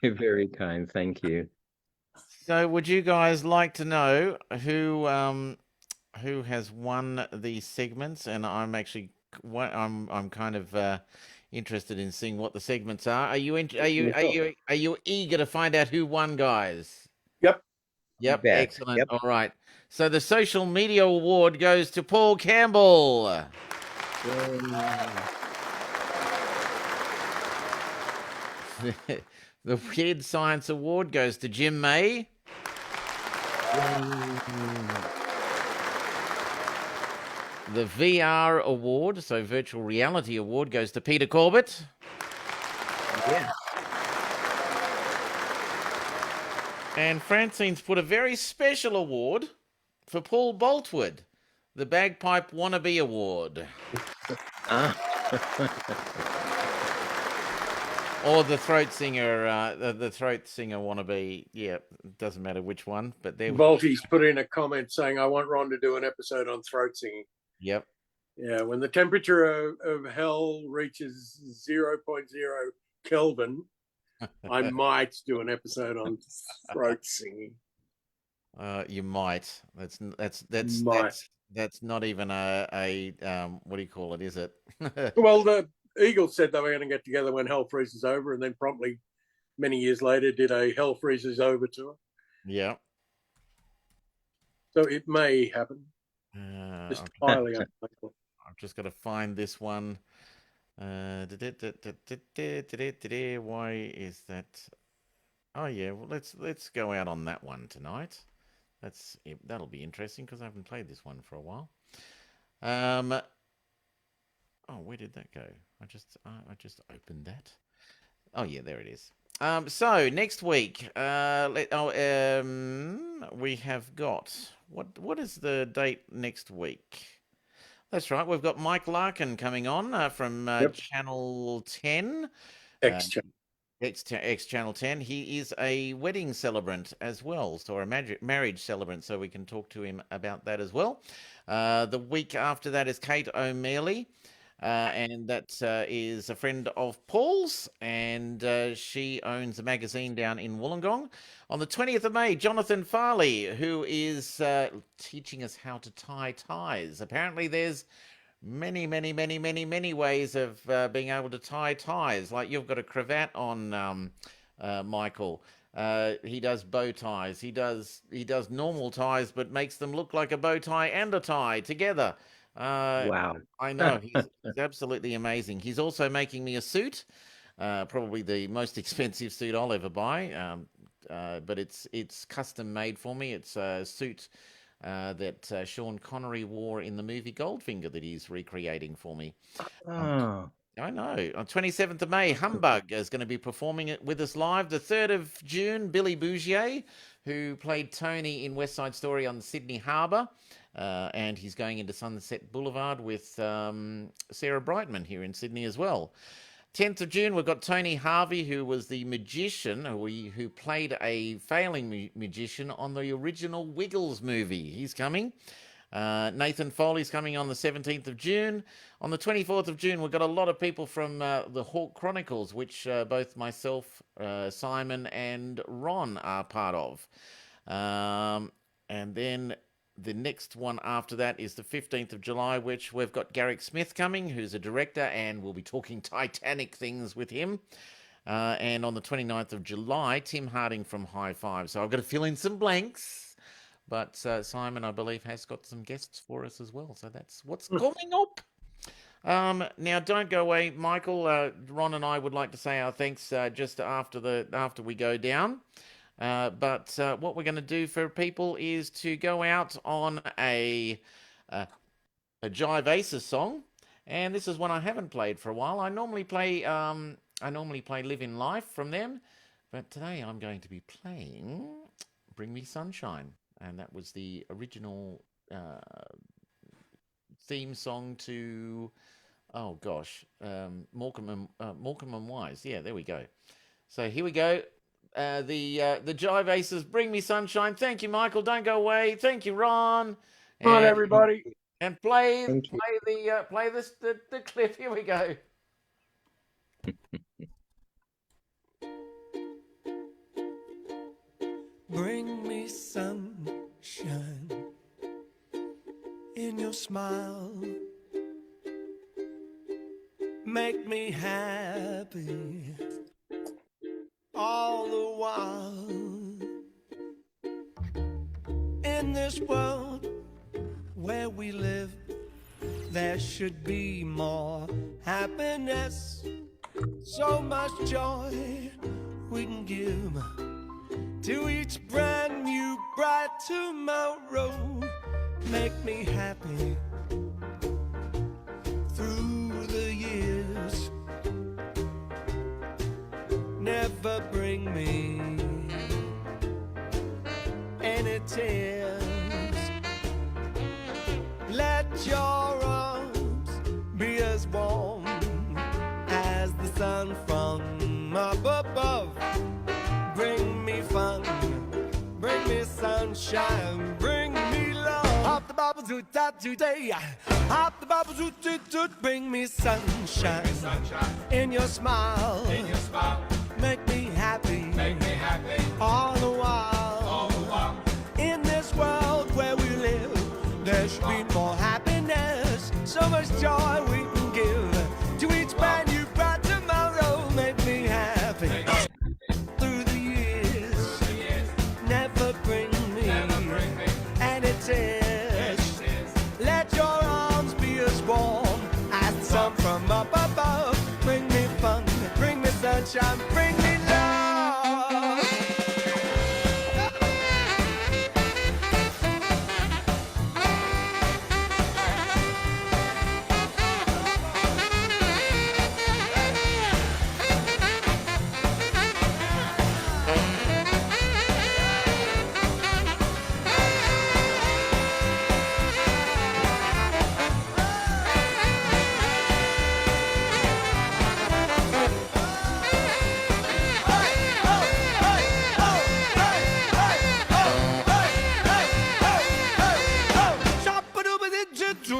You're very kind. Thank you. So, would you guys like to know who has won these segments? And I'm actually I'm kind of interested in seeing what the segments are. Are you are you eager to find out who won, guys? Yep. Yep. Bet. Excellent. Yep. All right. So the social media award goes to Paul Campbell. The Weird Science Award goes to Jim May. The VR Award, so Virtual Reality Award, goes to Peter Corbett. Yeah. And Francine's put a very special award for Paul Boltwood, the Bagpipe Wannabe Award. Or the throat singer, the throat singer wannabe. Yeah, doesn't matter which one, but there. Volty's put in a comment saying, "I want Ron to do an episode on throat singing." Yep. Yeah, when the temperature of hell reaches 0.0 Kelvin, I might do an episode on throat singing. You might. That's not even a what do you call it? Is it? Well, the Eagles said they were going to get together when hell freezes over, and then promptly, many years later, did a hell freezes over tour. Yeah. So it may happen. Just highly unlikely. I've just got to find this one. Why is that? Oh yeah, well let's go out on that one tonight. That'll be interesting because I haven't played this one for a while. Oh, where did that go? I just opened that. Oh yeah, there it is. So next week, we have got what is the date next week? That's right, we've got Mike Larkin coming on from Channel 10. X Channel 10. He is a wedding celebrant as well, so a marriage celebrant, so we can talk to him about that as well. The week after that is Kate O'Mealy. And that is a friend of Paul's, and she owns a magazine down in Wollongong. On the 20th of May, Jonathan Farley, who is teaching us how to tie ties. Apparently there's many ways of being able to tie ties. Like you've got a cravat on, Michael. He does bow ties. He does normal ties, but makes them look like a bow tie and a tie together. Wow. I know. He's absolutely amazing. He's also making me a suit, probably the most expensive suit I'll ever buy. But it's custom made for me. It's a suit that Sean Connery wore in the movie Goldfinger that he's recreating for me. Oh. I know. On 27th of May, Humbug is going to be performing it with us live. The 3rd of June, Billy Bougier, who played Tony in West Side Story on Sydney Harbour. And he's going into Sunset Boulevard with Sarah Brightman here in Sydney as well. 10th of June, we've got Tony Harvey, who was the magician, who played a failing magician on the original Wiggles movie. He's coming. Nathan Foley's coming on the 17th of June. On the 24th of June, we've got a lot of people from the Hawk Chronicles, which both myself, Simon, and Ron are part of. And then the next one after that is the 15th of July, which we've got Garrick Smith coming, who's a director, and we'll be talking Titanic things with him. And on the 29th of July, Tim Harding from High Five. So I've got to fill in some blanks. But Simon, I believe, has got some guests for us as well. So that's what's coming up. Now, don't go away, Michael. Ron and I would like to say our thanks just after we go down. But what we're going to do for people is to go out on a a Jive Aces song, and this is one I haven't played for a while. I normally play Live in Life from them, but today I'm going to be playing Bring Me Sunshine, and that was the original theme song to Morecambe and Wise. Yeah, there we go. So here we go. The Jive Aces, Bring Me Sunshine. Thank you, Michael. Don't go away. Thank you, Ron. Come on, everybody. And play the clip. Here we go. Bring me sunshine in your smile. Make me happy all the while. In this world where we live, there should be more happiness, so much joy we can give to each brand new bright tomorrow. Make me happy through the years. Never bring me any tears. Let your arms be as warm as the sun from up above. Bring me fun, bring me sunshine, bring me love. Hop the bubbles today, hop the bubbles bring me sunshine, in your smile, make me happy, all the while. In this world where we live, there should be more happiness, so much joy we can give to each brand new bright tomorrow. Make me happy through the years. Never bring me any tears. Let your arms be as warm as the sun from up above. Bring me fun, bring me sunshine, bring me love.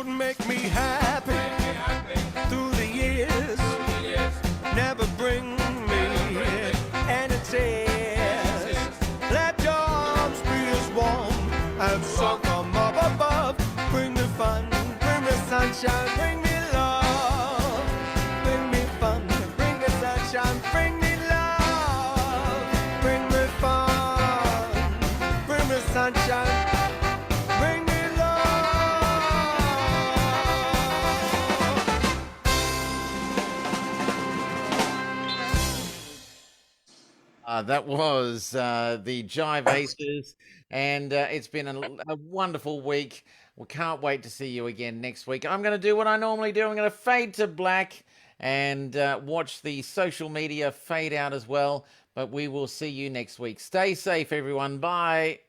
Make me happy through the years. Never bring me any tears. Let your arms be as warm as sun from up above. Bring me fun, bring me sunshine, bring me love. Bring me fun, bring me sunshine, bring me love. Bring me fun, bring me sunshine. That was the Jive Aces, and it's been a wonderful week. We can't wait to see you again next week. I'm going to do what I normally do. I'm going to fade to black and watch the social media fade out as well, but we will see you next week. Stay safe, everyone. Bye.